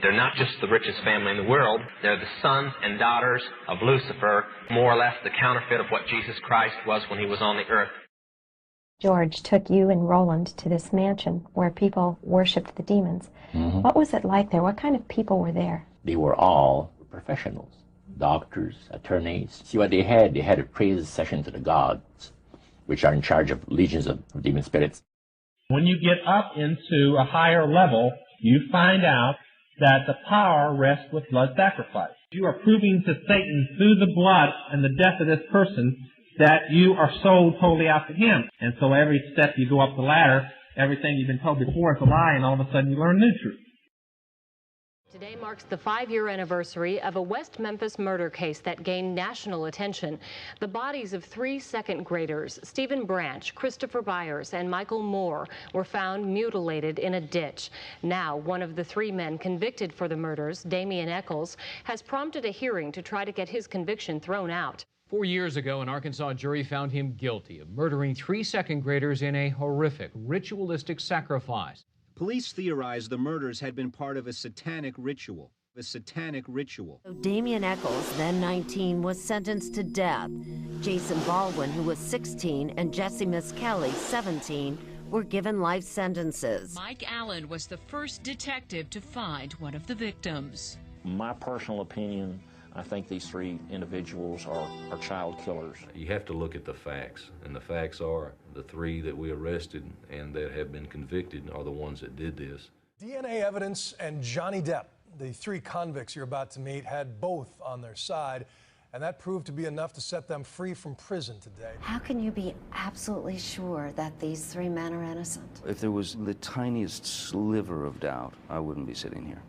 They're not just the richest family in the world. They're the sons and daughters of Lucifer, more or less the counterfeit of what Jesus Christ was when he was on the earth. George took you and Roland to this mansion where people worshipped the demons. Mm-hmm. What was it like there? What kind of people were there? They were all professionals, doctors, attorneys. See what they had? They had a praise session to the gods, which are in charge of legions of demon spirits. When you get up into a higher level, you find out that the power rests with blood sacrifice. You are proving to Satan through the blood and the death of this person that you are sold totally out to him. And so every step you go up the ladder, everything you've been told before is a lie, and all of a sudden you learn new truth. Today marks the 5-year anniversary of a West Memphis murder case that gained national attention. The bodies of 3 second graders, Stephen Branch, Christopher Byers, and Michael Moore, were found mutilated in a ditch. Now, one of the 3 men convicted for the murders, Damian Eccles, has prompted a hearing to try to get his conviction thrown out. 4 years ago, an Arkansas jury found him guilty of murdering 3 second graders in a horrific, ritualistic sacrifice. Police theorized the murders had been part of a satanic ritual. Damian Eccles, then 19, was sentenced to death. Jason Baldwin, who was 16, and Jesse Miss Kelly, 17, were given life sentences. Mike Allen was the first detective to find one of the victims. My personal opinion, I think these 3 individuals are child killers. You have to look at the facts, and the facts are the 3 that we arrested and that have been convicted are the ones that did this. DNA evidence and Johnny Depp, the 3 convicts you're about to meet, had both on their side, and that proved to be enough to set them free from prison today. How can you be absolutely sure that these 3 men are innocent? If there was the tiniest sliver of doubt, I wouldn't be sitting here.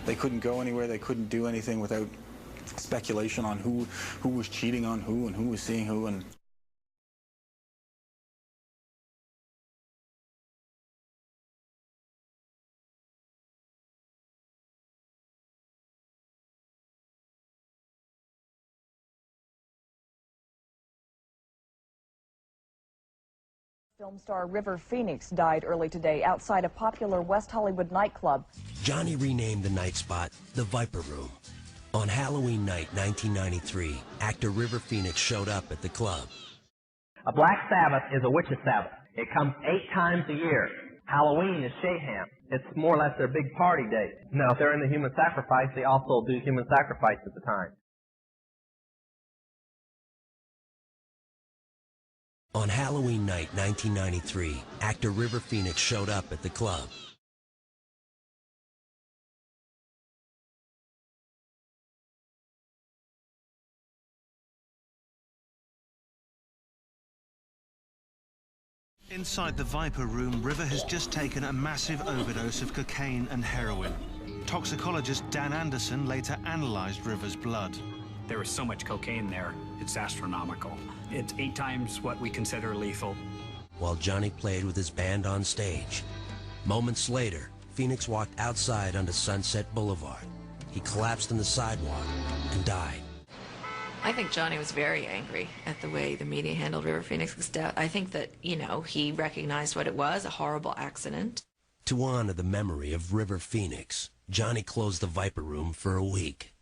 They couldn't go anywhere, they couldn't do anything without speculation on who was cheating on who and who was seeing who. And Film star River Phoenix died early today outside a popular West Hollywood nightclub. Johnny renamed the night spot the Viper Room. On Halloween night 1993, actor River Phoenix showed up at the club. A Black Sabbath is a witch's Sabbath. It comes 8 times a year. Halloween is Shayham. It's more or less their big party day. Now, if they're in the human sacrifice, they also do human sacrifice at the time. On Halloween night 1993, actor River Phoenix showed up at the club. Inside the Viper Room, River has just taken a massive overdose of cocaine and heroin. Toxicologist Dan Anderson later analyzed River's blood. There was so much cocaine there, it's astronomical. It's 8 times what we consider lethal. While Johnny played with his band on stage, moments later, Phoenix walked outside onto Sunset Boulevard. He collapsed on the sidewalk and died. I think Johnny was very angry at the way the media handled River Phoenix's death. I think that, he recognized what it was, a horrible accident. To honor the memory of River Phoenix, Johnny closed the Viper Room for a week.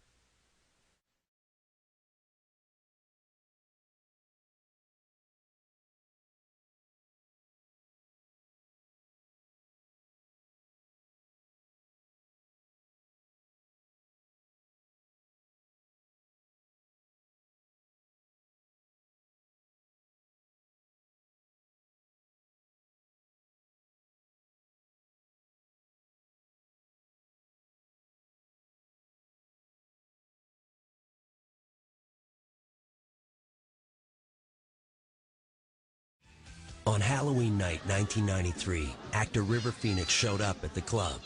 On Halloween night 1993, actor River Phoenix showed up at the club.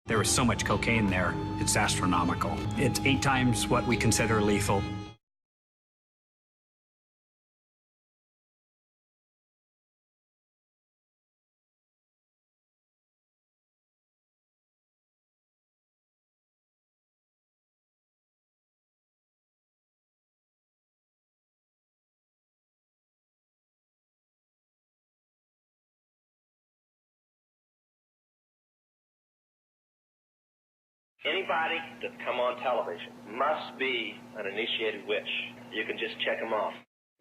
There was so much cocaine there, it's astronomical. It's 8 times what we consider lethal. Anybody that's come on television must be an initiated witch. You can just check them off.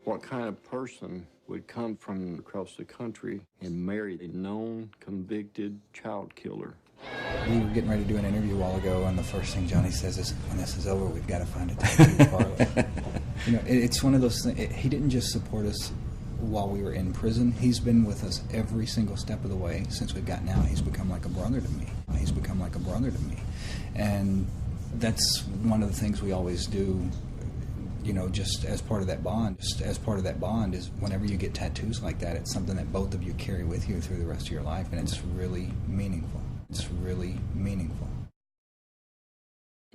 What kind of person would come from across the country and marry a known, convicted child killer? We were getting ready to do an interview a while ago, and the first thing Johnny says is, when this is over, we've got to find a tattoo parlor. You know, it's one of those things. He didn't just support us while we were in prison. He's been with us every single step of the way since we've gotten out. He's become like a brother to me. He's become like a brother to me. And that's one of the things we always do, you know, just as part of that bond. Just as part of that bond is whenever you get tattoos like that, it's something that both of you carry with you through the rest of your life, and it's really meaningful. It's really meaningful.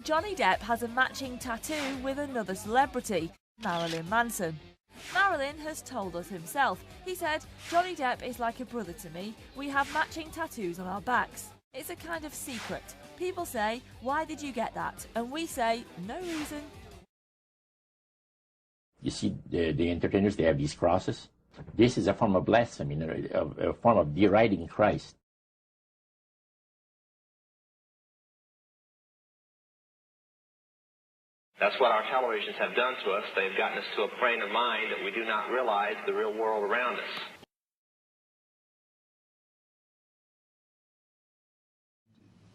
Johnny Depp has a matching tattoo with another celebrity, Marilyn Manson. Marilyn has told us himself. He said, "Johnny Depp is like a brother to me. We have matching tattoos on our backs. It's a kind of secret. People say, 'Why did you get that?' And we say, 'No reason.'" You see, the entertainers, they have these crosses. This is a form of blasphemy, a form of deriding Christ. That's what our televisions have done to us. They've gotten us to a frame of mind that we do not realize the real world around us.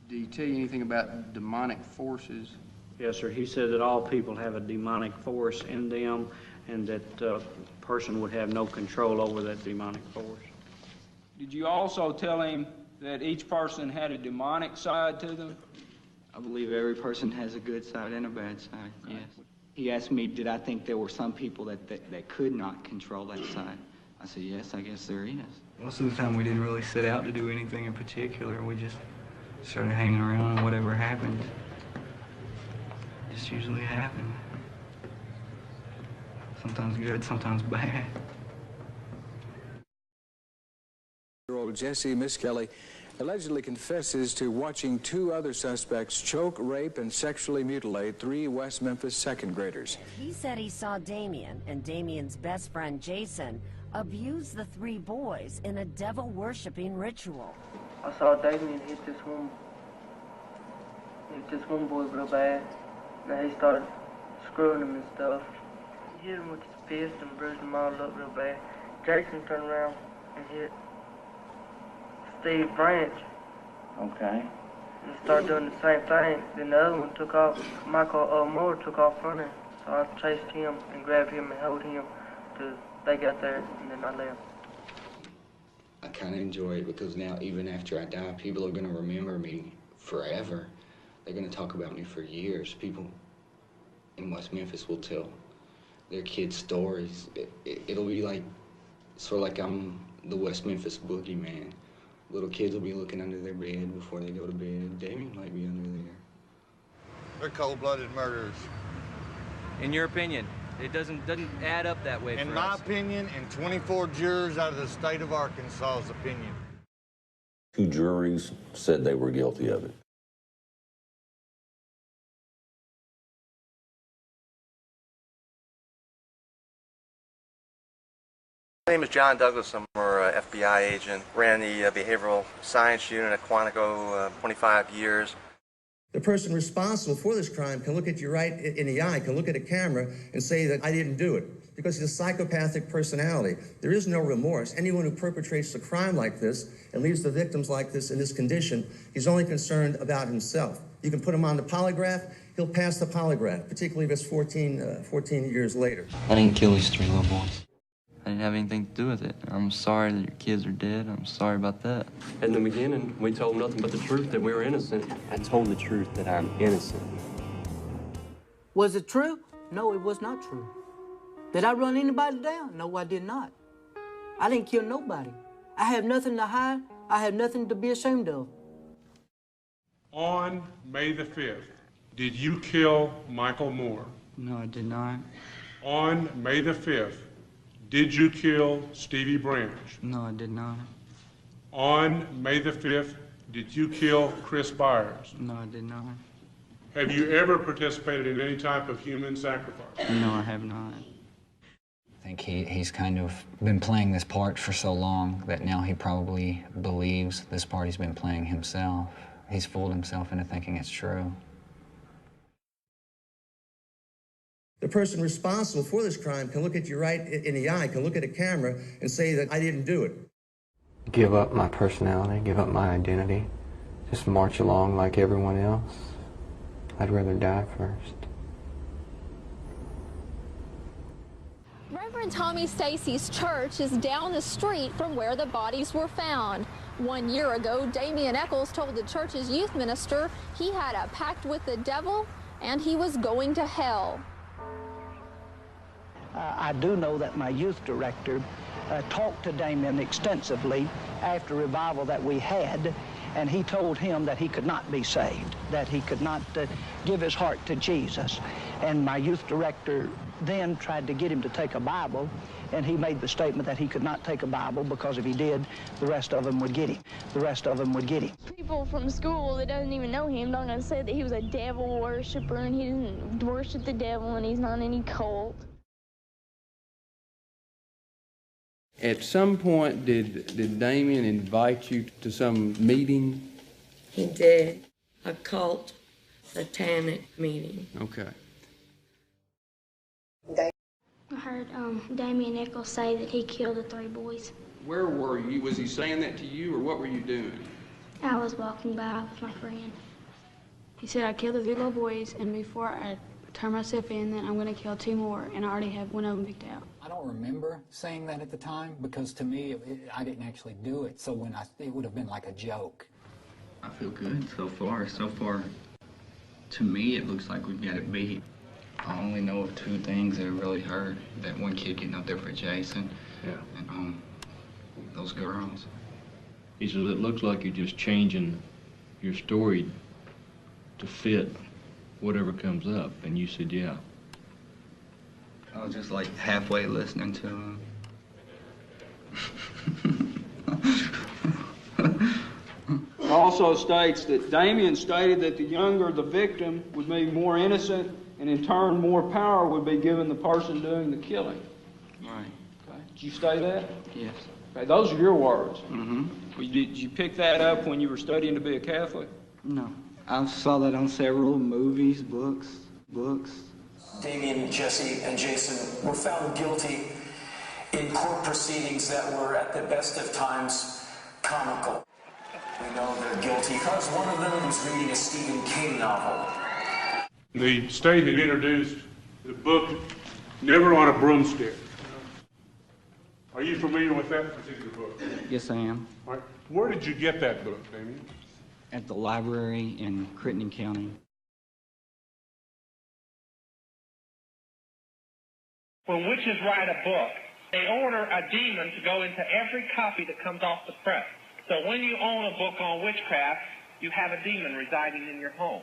Did he tell you anything about demonic forces? Yes, sir. He said that all people have a demonic force in them, and that a person would have no control over that demonic force. Did you also tell him that each person had a demonic side to them? I believe every person has a good side and a bad side, yes. He asked me, did I think there were some people that could not control that side? I said, yes, I guess there is. Most of the time we didn't really set out to do anything in particular. We just started hanging around, and whatever happened just usually happened. Sometimes good, sometimes bad. Year-old Jesse Miskelly allegedly confesses to watching 2 other suspects choke, rape, and sexually mutilate 3 West Memphis second graders. He said he saw Damien and Damien's best friend Jason abuse the 3 boys in a devil-worshipping ritual. I saw Damien hit this one boy real bad. Now he started screwing him and stuff. He hit him with his fist and bruised him all up real bad. Jason turned around and hit Steve Branch. Okay. And he started doing the same thing. Then the other one took off. Michael Moore took off running. So I chased him and grabbed him and held him till they got there, and then I left. I kind of enjoy it because now, even after I die, people are going to remember me forever. They're going to talk about me for years. People in West Memphis will tell their kids stories. It'll be like, sort of like I'm the West Memphis boogeyman. Little kids will be looking under their bed before they go to bed. Damien might be under there. They're cold-blooded murderers. In your opinion, it doesn't add up that way for us. In my opinion, and 24 jurors out of the state of Arkansas's opinion. 2 juries said they were guilty of it. My name is John Douglas. I'm an FBI agent. Ran the behavioral science unit at Quantico 25 years. The person responsible for this crime can look at you right in the eye, can look at a camera and say that I didn't do it, because he's a psychopathic personality. There is no remorse. Anyone who perpetrates a crime like this and leaves the victims like this in this condition, he's only concerned about himself. You can put him on the polygraph, he'll pass the polygraph, particularly if it's 14 years later. I didn't kill these 3 little boys. I didn't have anything to do with it. I'm sorry that your kids are dead. I'm sorry about that. In the beginning, we told nothing but the truth, that we were innocent. I told the truth that I'm innocent. Was it true? No, it was not true. Did I run anybody down? No, I did not. I didn't kill nobody. I have nothing to hide. I have nothing to be ashamed of. On May the 5th, did you kill Michael Moore? No, I did not. On May the 5th, did you kill Stevie Branch? No, I did not. On May the 5th, did you kill Chris Byers? No, I did not. Have you ever participated in any type of human sacrifice? No, I have not. I think he's kind of been playing this part for so long that now he probably believes this part he's been playing himself. He's fooled himself into thinking it's true. The person responsible for this crime can look at you right in the eye, can look at a camera and say that I didn't do it. Give up my personality, give up my identity, just march along like everyone else. I'd rather die first. Reverend Tommy Stacy's church is down the street from where the bodies were found. 1 year ago, Damien Eccles told the church's youth minister he had a pact with the devil and he was going to hell. I do know that my youth director talked to Damien extensively after revival that we had, and he told him that he could not be saved, that he could not give his heart to Jesus. And my youth director then tried to get him to take a Bible, and he made the statement that he could not take a Bible because if he did, the rest of them would get him. The rest of them would get him. People from school that doesn't even know him don't say that he was a devil worshiper and he didn't worship the devil and he's not in any cult. At some point, did Damien invite you to some meeting? He did. A cult, satanic meeting. Okay. I heard Damien Eccles say that he killed the 3 boys. Where were you? Was he saying that to you, or what were you doing? I was walking by with my friend. He said I killed the 3 little boys, and before I turn myself in, then I'm going to kill 2 more, and I already have 1 of them picked out. I don't remember saying that at the time because to me, I didn't actually do it. So when it would have been like a joke. I feel good so far. So far, to me, it looks like we've got it beat. I only know of 2 things that really hurt. That one kid getting up there for Jason, and those girls. He says, it looks like you're just changing your story to fit whatever comes up. And you said, yeah. I was just like halfway listening to him. Also states that Damien stated that the younger the victim would be more innocent, and in turn more power would be given the person doing the killing. Right. Okay. Did you say that? Yes. Okay, those are your words. Mm-hmm. Did you pick that up when you were studying to be a Catholic? No. I saw that on several movies, books. Damien, Jesse, and Jason were found guilty in court proceedings that were, at the best of times, comical. We know they're guilty because one of them was reading a Stephen King novel. The state had introduced the book Never on a Broomstick. Are you familiar with that particular book? Yes, I am. All right. Where did you get that book, Damien? At the library in Crittenden County. When witches write a book, they order a demon to go into every copy that comes off the press. So when you own a book on witchcraft, you have a demon residing in your home.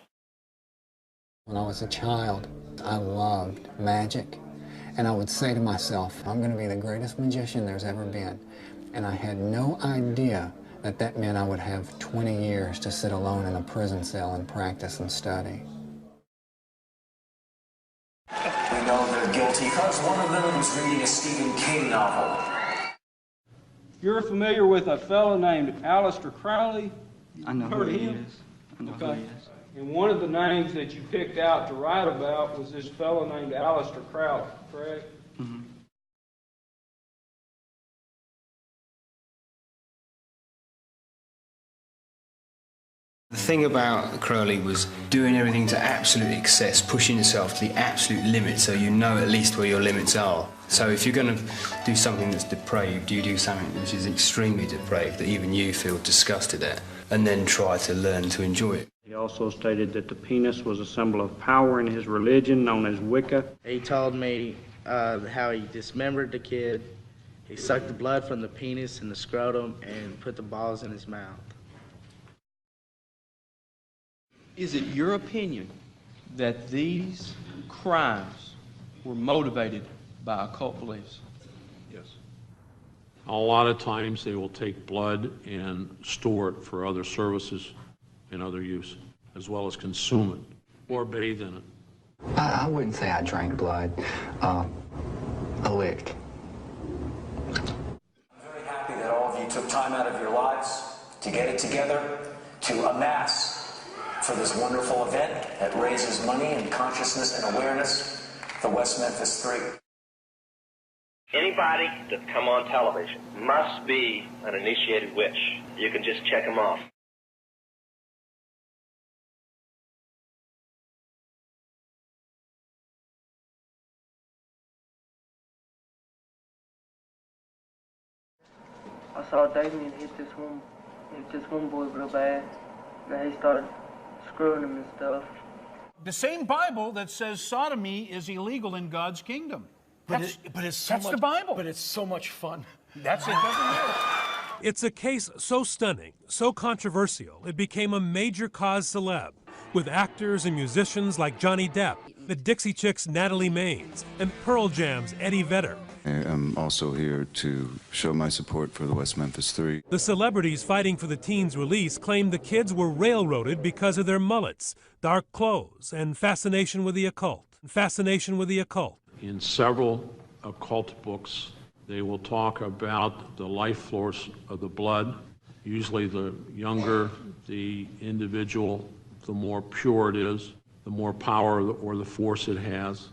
When I was a child, I loved magic. And I would say to myself, I'm going to be the greatest magician there's ever been. And I had no idea that that meant I would have 20 years to sit alone in a prison cell and practice and study. We know they're guilty because one of them was reading a Stephen King novel. You're familiar with a fellow named Aleister Crowley? I know who he is. I know who he is. And one of the names that you picked out to write about was this fellow named Aleister Crowley, correct? Mm-hmm. The thing about Crowley was doing everything to absolute excess, pushing yourself to the absolute limit so you know at least where your limits are. So if you're going to do something that's depraved, you do something which is extremely depraved that even you feel disgusted at, and then try to learn to enjoy it. He also stated that the penis was a symbol of power in his religion, known as Wicca. He told me how he dismembered the kid, he sucked the blood from the penis and the scrotum, and put the balls in his mouth. Is it your opinion that these crimes were motivated by occult beliefs? Yes. A lot of times they will take blood and store it for other services and other use, as well as consume it or bathe in it. I wouldn't say I drank blood. A lick. I'm very happy that all of you took time out of your lives to get it together, to amass for this wonderful event that raises money and consciousness and awareness, the West Memphis 3. Anybody that come on television must be an initiated witch. You can just check them off. I saw Damien hit this one boy real bad, and he started screwing him and stuff. The same Bible that says sodomy is illegal in God's kingdom. But it's so that's much, the Bible. But it's so much fun. That's it. Doesn't matter. It's a case so stunning, so controversial, it became a major cause celeb, with actors and musicians like Johnny Depp, the Dixie Chicks' Natalie Maines, and Pearl Jam's Eddie Vedder. I'm also here to show my support for the West Memphis 3. The celebrities fighting for the teens' release claimed the kids were railroaded because of their mullets, dark clothes, and fascination with the occult. In several occult books, they will talk about the life force of the blood. Usually the younger the individual, the more pure it is, the more power or the force it has.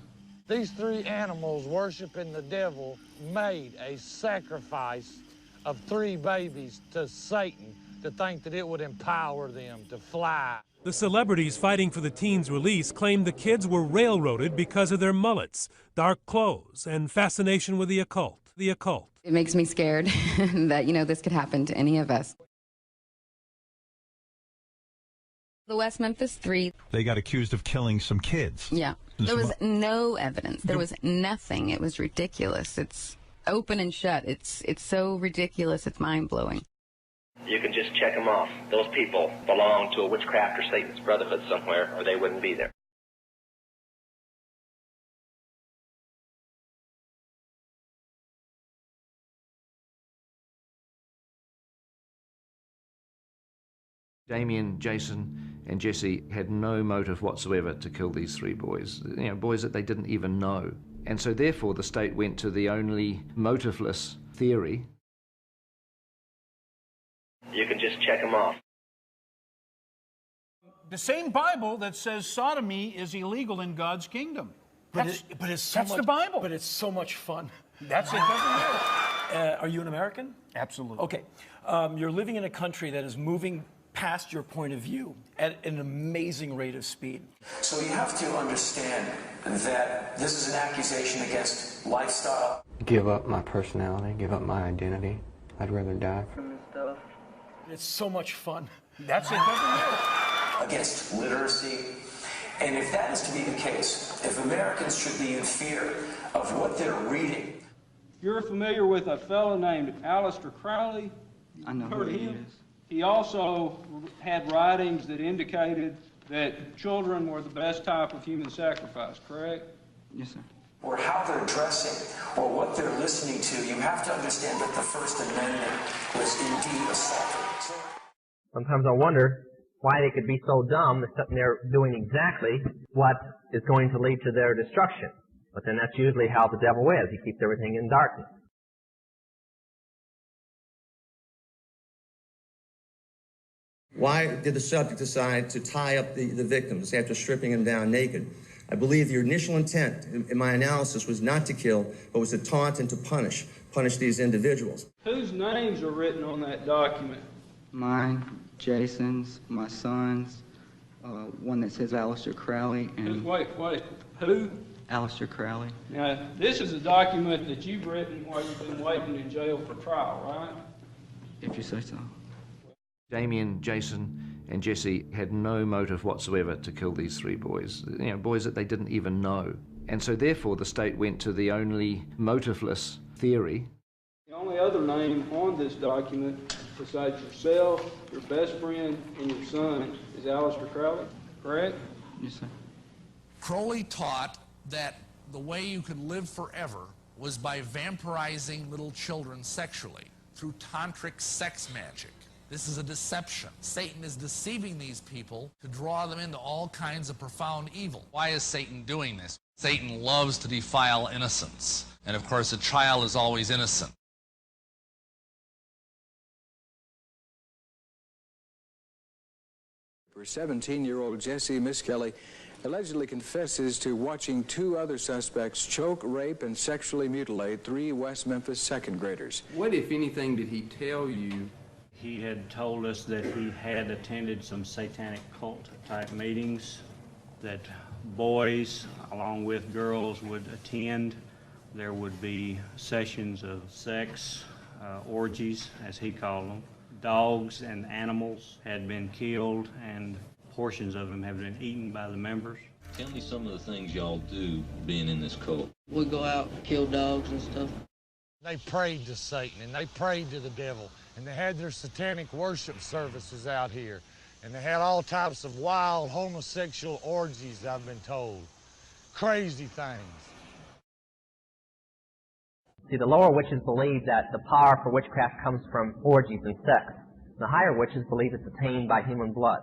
These three animals worshiping the devil made a sacrifice of 3 babies to Satan to think that it would empower them to fly. The celebrities fighting for the teens' release claimed the kids were railroaded because of their mullets, dark clothes, and fascination with the occult. It makes me scared that, this could happen to any of us. The West Memphis 3. They got accused of killing some kids. Yeah. There was no evidence. There was nothing. It was ridiculous. It's open and shut. It's so ridiculous. It's mind-blowing. You can just check them off. Those people belong to a witchcraft or Satan's brotherhood somewhere, or they wouldn't be there. Damien, Jason, and Jesse had no motive whatsoever to kill these 3 boys, boys that they didn't even know. And so therefore the state went to the only motiveless theory. You can just check them off. The same Bible that says sodomy is illegal in God's kingdom. But it's so that's much, the Bible. But it's so much fun. That's it. Doesn't matter. Are you an American? Absolutely. Okay. You're living in a country that is moving past your point of view at an amazing rate of speed. So you have to understand that this is an accusation against lifestyle. Give up my personality, give up my identity. I'd rather die. It's so much fun. That's it. Doesn't matter. Against literacy. And if that is to be the case, if Americans should be in fear of what they're reading. You're familiar with a fellow named Aleister Crowley? I know who he is. He also had writings that indicated that children were the best type of human sacrifice, correct? Yes, sir. Or how they're dressing, or what they're listening to, you have to understand that the First Amendment was indeed assaulted. Sometimes I wonder why they could be so dumb that they're doing exactly what is going to lead to their destruction. But then that's usually how the devil is. He keeps everything in darkness. Why did the subject decide to tie up the victims after stripping them down naked? I believe the initial intent in my analysis was not to kill, but was to taunt and to punish these individuals. Whose names are written on that document? Mine, Jason's, my son's, one that says Aleister Crowley, and... Wait. Who? Aleister Crowley. Now, this is a document that you've written while you've been waiting in jail for trial, right? If you say so. Damien, Jason, and Jesse had no motive whatsoever to kill these three boys. Boys that they didn't even know. And so therefore the state went to the only motiveless theory. The only other name on this document, besides yourself, your best friend, and your son, is Aleister Crowley, correct? Yes, sir. Crowley taught that the way you could live forever was by vampirizing little children sexually through tantric sex magic. This is a deception. Satan is deceiving these people to draw them into all kinds of profound evil. Why is Satan doing this? Satan loves to defile innocence. And of course, a child is always innocent. For 17-year-old Jesse Miskelly allegedly confesses to watching two other suspects choke, rape, and sexually mutilate three West Memphis second graders. What, if anything, did he tell you? He had told us that he had attended some satanic cult type meetings that boys along with girls would attend. There would be sessions of sex, orgies as he called them. Dogs and animals had been killed and portions of them have been eaten by the members. Tell me some of the things y'all do being in this cult. We go out and kill dogs and stuff. They prayed to Satan and they prayed to the devil and they had their satanic worship services out here and they had all types of wild homosexual orgies, I've been told. Crazy things. See, the lower witches believe that the power for witchcraft comes from orgies and sex. The higher witches believe it's attained by human blood.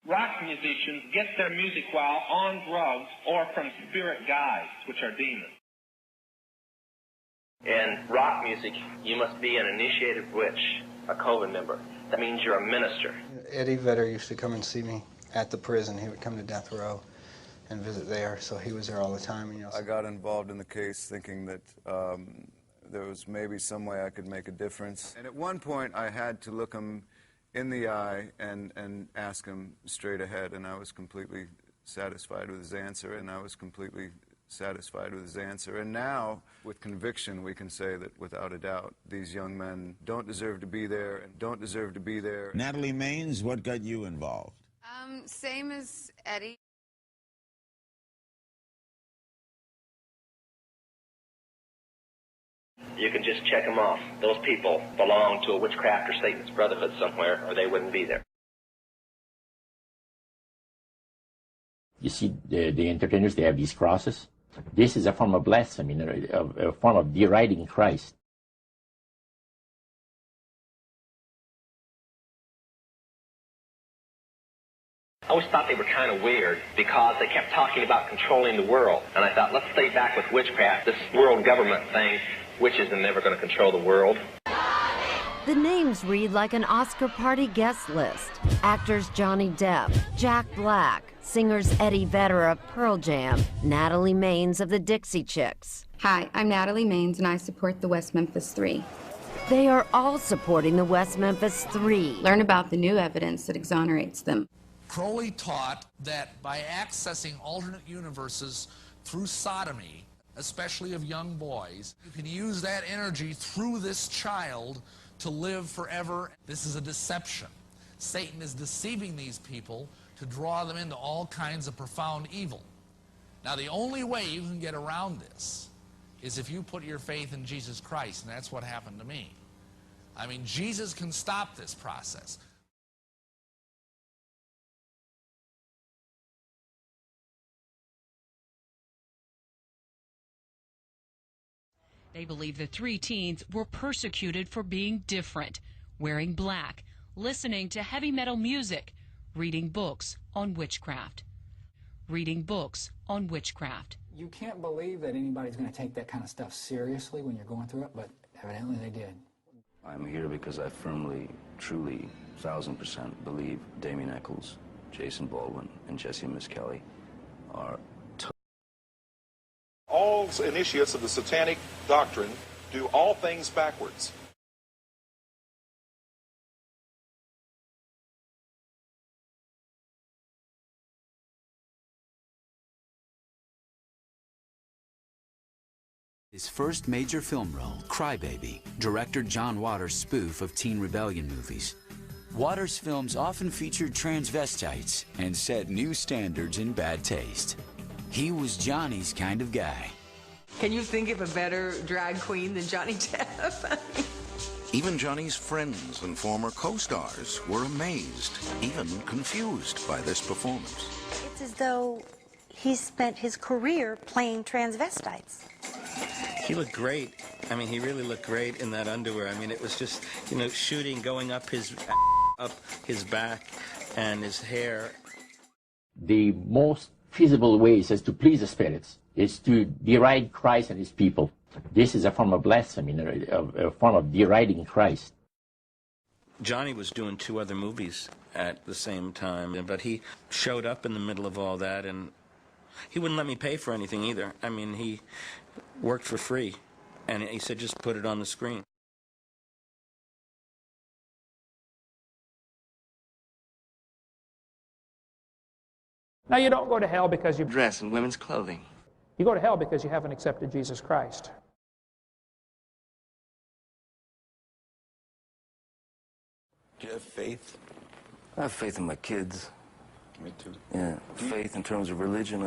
Rock musicians get their music while on drugs or from spirit guides, which are demons. In rock music, you must be an initiated witch, a coven member. That means you're a minister. Eddie Vedder used to come and see me at the prison. He would come to death row and visit there, so he was there all the time. And, I got involved in the case thinking that there was maybe some way I could make a difference. And at one point, I had to look him in the eye and ask him straight ahead, and I was completely satisfied with his answer, and now, with conviction, we can say that, without a doubt, these young men don't deserve to be there and don't deserve to be there. Natalie Maines, what got you involved? Same as Eddie. You can just check them off. Those people belong to a witchcraft or Satan's brotherhood somewhere, or they wouldn't be there. You see, the entertainers, they have these crosses. This is a form of blasphemy, a form of deriding Christ. I always thought they were kind of weird because they kept talking about controlling the world. And I thought, let's stay back with witchcraft, this world government thing. Witches are never going to control the world. The names read like an Oscar party guest list. Actors Johnny Depp, Jack Black, singers Eddie Vedder of Pearl Jam, Natalie Maines of the Dixie Chicks. Hi, I'm Natalie Maines, and I support the West Memphis 3. They are all supporting the West Memphis 3. Learn about the new evidence that exonerates them. Crowley taught that by accessing alternate universes through sodomy, especially of young boys, you can use that energy through this child to live forever. This is a deception. Satan is deceiving these people to draw them into all kinds of profound evil. Now, the only way you can get around this is if you put your faith in Jesus Christ, and that's what happened to me. I mean, Jesus can stop this process. They believe the three teens were persecuted for being different, wearing black, listening to heavy metal music, reading books on witchcraft. Reading books on witchcraft. You can't believe that anybody's going to take that kind of stuff seriously when you're going through it, but evidently they did. I'm here because I firmly, truly, 1000% believe Damien Eccles, Jason Baldwin, and Jesse Miskelly are all initiates of the satanic doctrine do all things backwards. His first major film role, Crybaby, director John Waters' spoof of teen rebellion movies. Waters' films often featured transvestites and set new standards in bad taste. He was Johnny's kind of guy. Can you think of a better drag queen than Johnny Depp? Even Johnny's friends and former co-stars were amazed, even confused by this performance. It's as though he spent his career playing transvestites. He looked great. I mean, he really looked great in that underwear. I mean, it was just, you know, shooting, going up his back and his hair. The most feasible ways is to please the spirits, is to deride Christ and his people. This is a form of blasphemy, a form of deriding Christ. Johnny was doing 2 other movies at the same time, but he showed up in the middle of all that, and he wouldn't let me pay for anything either. I mean, he worked for free, and he said, just put it on the screen. Now, you don't go to hell because you dress in women's clothing. You go to hell because you haven't accepted Jesus Christ. Do you have faith? I have faith in my kids. Me too. Yeah, faith in terms of religion,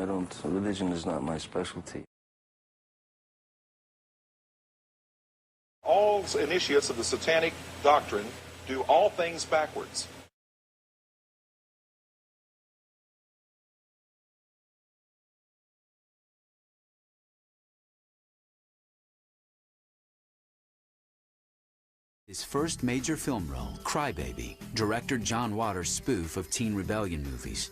religion is not my specialty. All initiates of the satanic doctrine do all things backwards. His first major film role, Crybaby, director John Waters' spoof of teen rebellion movies.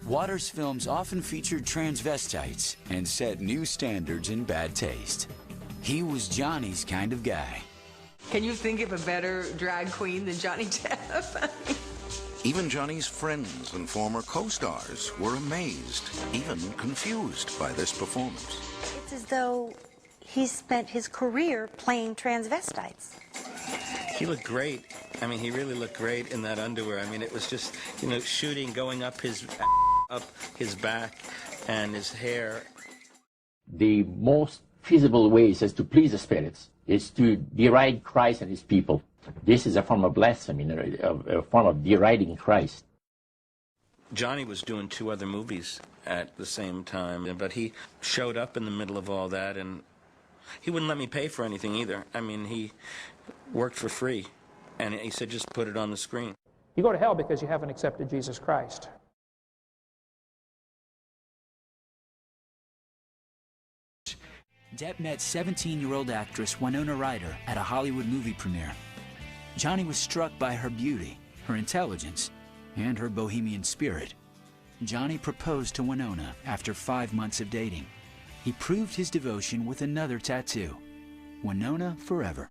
Waters' films often featured transvestites and set new standards in bad taste. He was Johnny's kind of guy. Can you think of a better drag queen than Johnny Depp? Even Johnny's friends and former co-stars were amazed, even confused by this performance. It's as though he spent his career playing transvestites. He looked great. I mean, he really looked great in that underwear. I mean, it was just, you know, shooting, going up his back and his hair. The most feasible ways is to please the spirits, is to deride Christ and his people. This is a form of blasphemy, a form of deriding Christ. Johnny was doing 2 other movies at the same time, but he showed up in the middle of all that, and he wouldn't let me pay for anything either. I mean, he worked for free, and he said, just put it on the screen. You go to hell because you haven't accepted Jesus Christ. Depp met 17-year-old actress Winona Ryder at a Hollywood movie premiere. Johnny was struck by her beauty, her intelligence, and her bohemian spirit. Johnny proposed to Winona after 5 months of dating. He proved his devotion with another tattoo. Winona forever.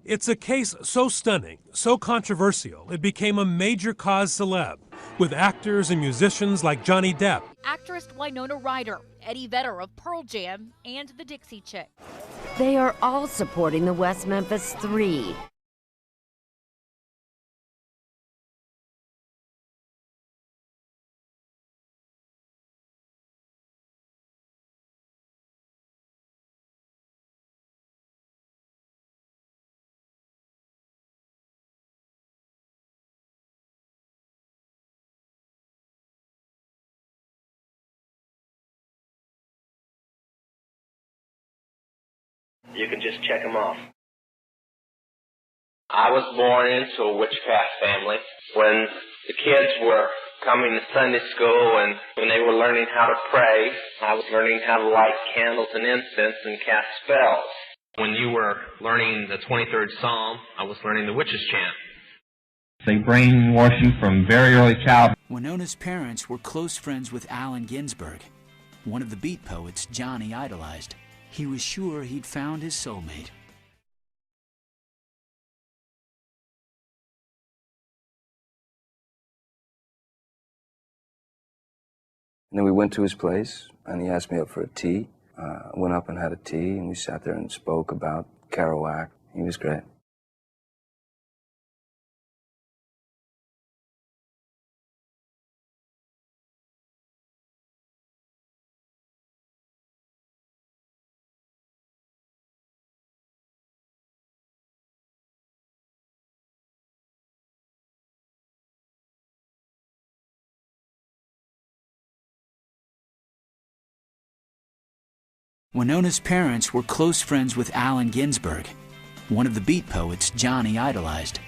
It's a case so stunning, so controversial, it became a major cause celeb, with actors and musicians like Johnny Depp. Actress Winona Ryder, Eddie Vedder of Pearl Jam, and the Dixie Chicks. They are all supporting the West Memphis 3. You can just check them off. I was born into a witchcraft family. When the kids were coming to Sunday school and when they were learning how to pray, I was learning how to light candles and incense and cast spells. When you were learning the 23rd Psalm, I was learning the witch's chant. They brainwash you from very early childhood. Winona's parents were close friends with Allen Ginsberg, one of the beat poets Johnny idolized. He was sure he'd found his soulmate. And then we went to his place, and he asked me up for a tea. Went up and had a tea, and we sat there and spoke about Kerouac. He was great. Winona's parents were close friends with Allen Ginsberg, one of the beat poets Johnny idolized.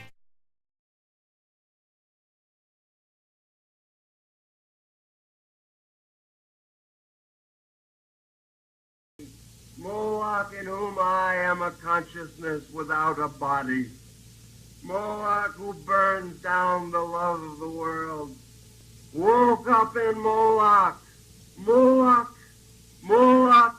Moloch, in whom I am a consciousness without a body. Moloch, who burns down the love of the world. Woke up in Moloch. Moloch, Moloch.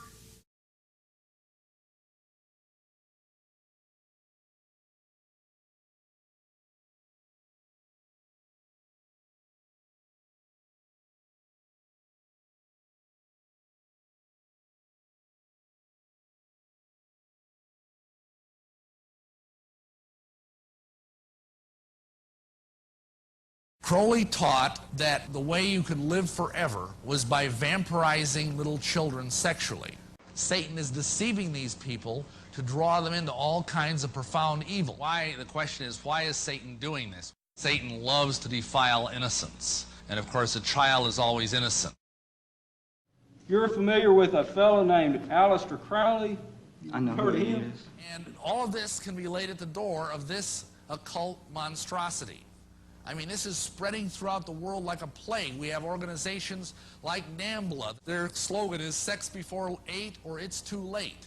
Crowley taught that the way you could live forever was by vampirizing little children sexually. Satan is deceiving these people to draw them into all kinds of profound evil. The question is, why is Satan doing this? Satan loves to defile innocence. And of course, a child is always innocent. You're familiar with a fellow named Aleister Crowley? I know who he is. And all of this can be laid at the door of this occult monstrosity. I mean, this is spreading throughout the world like a plague. We have organizations like NAMBLA. Their slogan is sex before 8 or it's too late.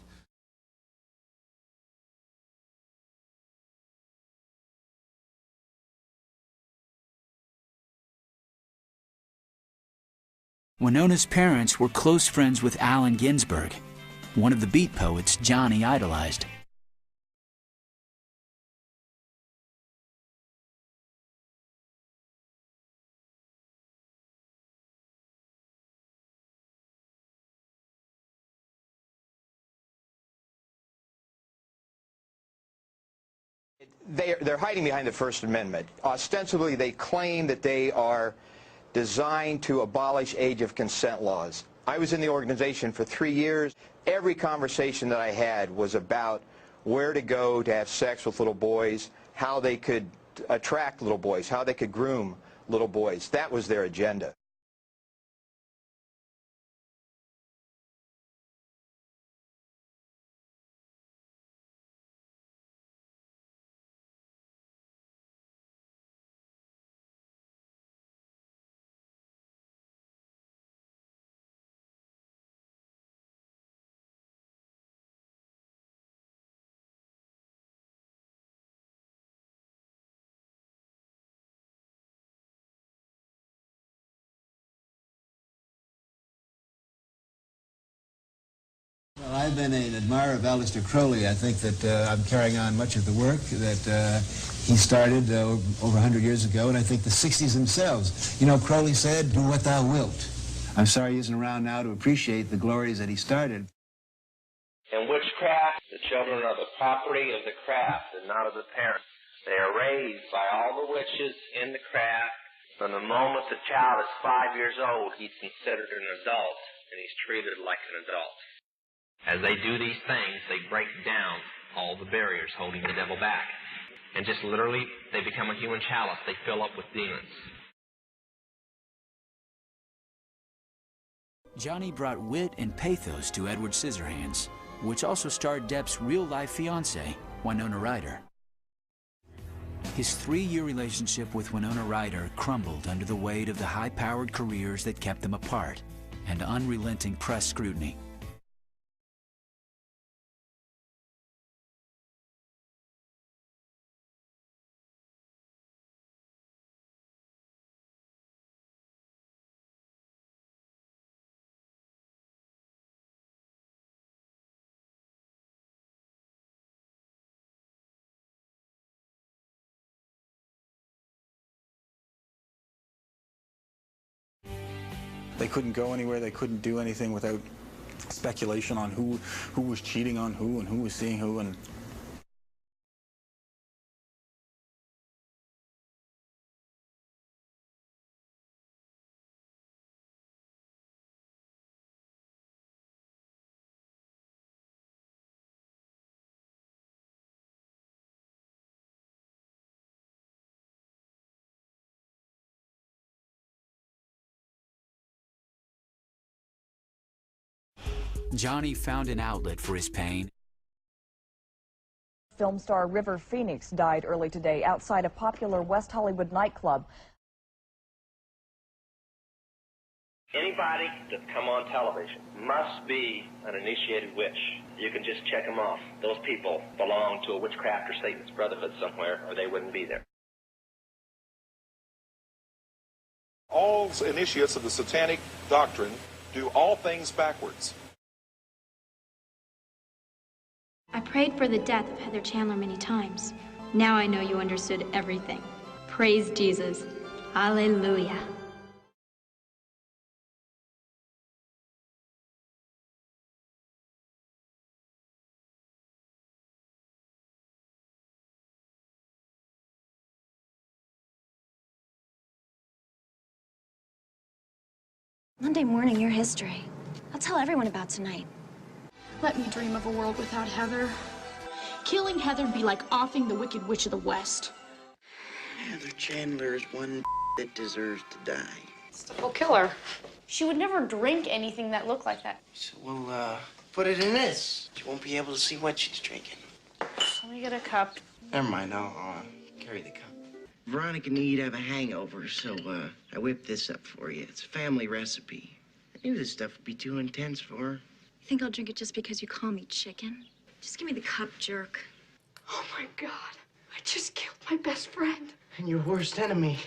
Winona's parents were close friends with Allen Ginsberg, one of the beat poets Johnny idolized. They're hiding behind the First Amendment. Ostensibly, they claim that they are designed to abolish age of consent laws. I was in the organization for 3 years. Every conversation that I had was about where to go to have sex with little boys, how they could attract little boys, how they could groom little boys. That was their agenda. Well, I've been an admirer of Aleister Crowley. I think that I'm carrying on much of the work that he started over 100 years ago, and I think the 60s themselves. You know, Crowley said, do what thou wilt. I'm sorry he isn't around now to appreciate the glories that he started. In witchcraft, the children are the property of the craft and not of the parents. They are raised by all the witches in the craft. From the moment the child is 5 years old, he's considered an adult, and he's treated like an adult. As they do these things, they break down all the barriers holding the devil back. And just literally, they become a human chalice. They fill up with demons. Johnny brought wit and pathos to Edward Scissorhands, which also starred Depp's real-life fiancée, Winona Ryder. His 3-year relationship with Winona Ryder crumbled under the weight of the high-powered careers that kept them apart and unrelenting press scrutiny. They couldn't go anywhere, they couldn't do anything without speculation on who was cheating on who and who was seeing who. And Johnny found an outlet for his pain. Film star River Phoenix died early today outside a popular West Hollywood nightclub. Anybody that's come on television must be an initiated witch. You can just check them off. Those people belong to a witchcraft or Satan's brotherhood somewhere, or they wouldn't be there. All initiates of the satanic doctrine do all things backwards. I prayed for the death of Heather Chandler many times. Now I know you understood everything. Praise Jesus. Hallelujah. Monday morning, your history. I'll tell everyone about tonight. Let me dream of a world without Heather. Killing Heather'd be like offing the Wicked Witch of the West. Heather Chandler is one that deserves to die. We'll kill her. She would never drink anything that looked like that. So we'll, put it in this. She won't be able to see what she's drinking. Let me get a cup. Never mind, I'll carry the cup. Veronica and you'd have a hangover, so, I whipped this up for you. It's a family recipe. I knew this stuff would be too intense for her. You think I'll drink it just because you call me chicken? Just give me the cup, jerk. Oh, my God. I just killed my best friend. And your worst enemy.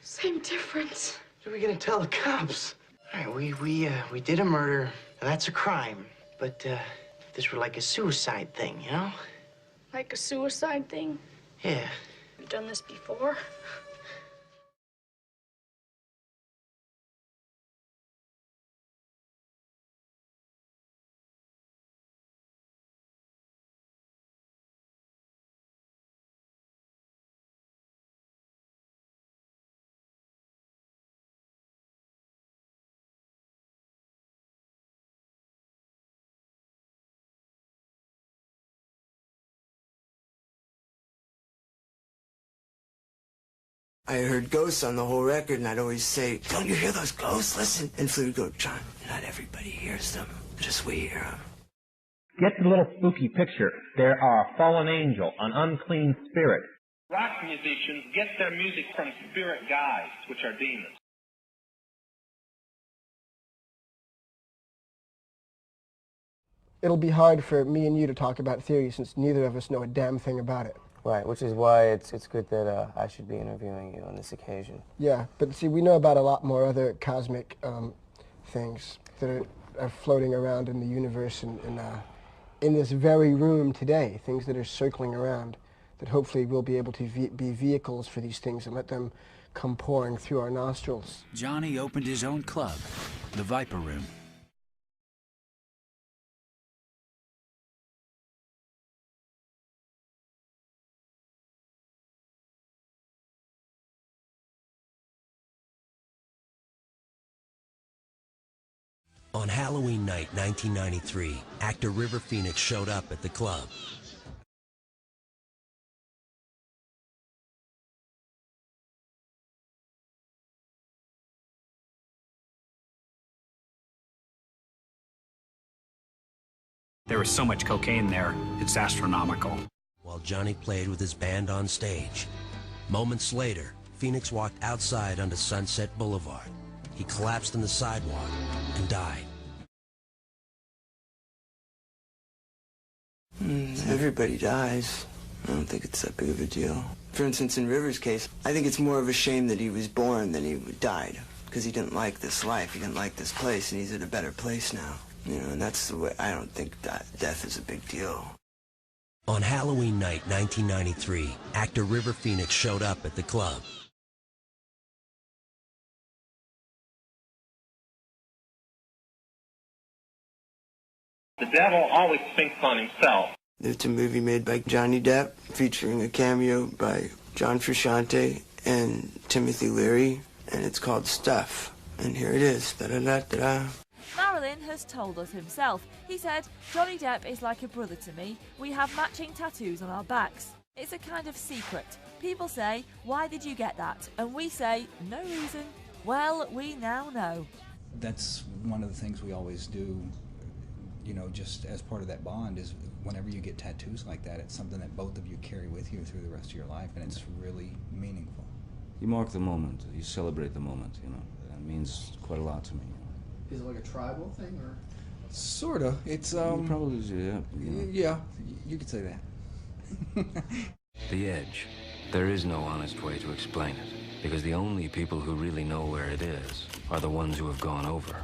Same difference. What are we gonna tell the cops? All right, we did a murder, and that's a crime. But, if this were like a suicide thing, you know? Like a suicide thing? Yeah. You've done this before? I heard ghosts on the whole record, and I'd always say, "Don't you hear those ghosts? Listen." And Flea would go, "John, not everybody hears them. Just we hear them." Get the little spooky picture. There are a fallen angel, an unclean spirit. Rock musicians get their music from spirit guides, which are demons. It'll be hard for me and you to talk about theory since neither of us know a damn thing about it. Right, which is why it's good that I should be interviewing you on this occasion. Yeah, but see, we know about a lot more other cosmic things that are floating around in the universe and in this very room today, things that are circling around that hopefully we'll be able to be vehicles for these things and let them come pouring through our nostrils. Johnny opened his own club, the Viper Room. On Halloween night 1993, actor River Phoenix showed up at the club. There was so much cocaine there, it's astronomical. While Johnny played with his band on stage. Moments later, Phoenix walked outside onto Sunset Boulevard. He collapsed on the sidewalk and died. Everybody dies. I don't think it's that big of a deal. For instance, in River's case, I think it's more of a shame that he was born than he died, because he didn't like this life, he didn't like this place, and he's in a better place now. You know, and that's the way, I don't think that death is a big deal. On Halloween night 1993, actor River Phoenix showed up at the club. The devil always thinks on himself. It's a movie made by Johnny Depp, featuring a cameo by John Frusciante and Timothy Leary, and it's called Stuff. And here it is. Da-da-da-da-da. Marilyn has told us himself. He said, "Johnny Depp is like a brother to me. We have matching tattoos on our backs. It's a kind of secret. People say, 'Why did you get that?' And we say, 'No reason.' Well, we now know." That's one of the things we always do you know, just as part of that bond is whenever you get tattoos like that, it's something that both of you carry with you through the rest of your life, and it's really meaningful. You mark the moment, you celebrate the moment, you know. That means quite a lot to me. Is it like a tribal thing, or? Sort of. It's, probably, yeah. You know. Yeah, you could say that. The edge. There is no honest way to explain it, because the only people who really know where it is are the ones who have gone over.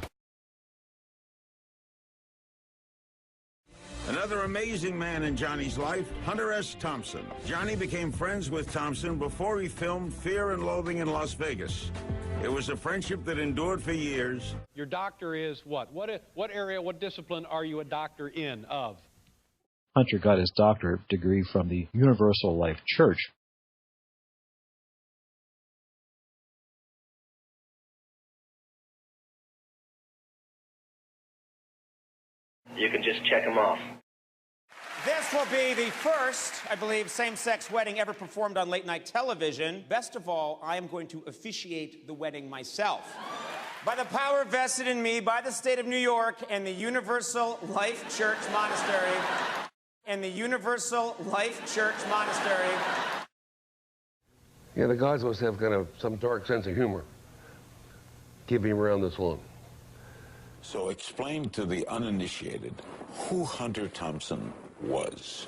Another amazing man in Johnny's life, Hunter S. Thompson. Johnny became friends with Thompson before he filmed Fear and Loathing in Las Vegas. It was a friendship that endured for years. Your doctor is what? What area, what discipline are you a doctor in of? Hunter got his doctorate degree from the Universal Life Church. You can just check them off. This will be the first, I believe, same-sex wedding ever performed on late-night television. Best of all, I am going to officiate the wedding myself. By the power vested in me by the state of New York and the Universal Life Church Monastery. And the Universal Life Church Monastery. Yeah, the guys must have kind of some dark sense of humor, keeping him around this long. So explain to the uninitiated who Hunter Thompson was.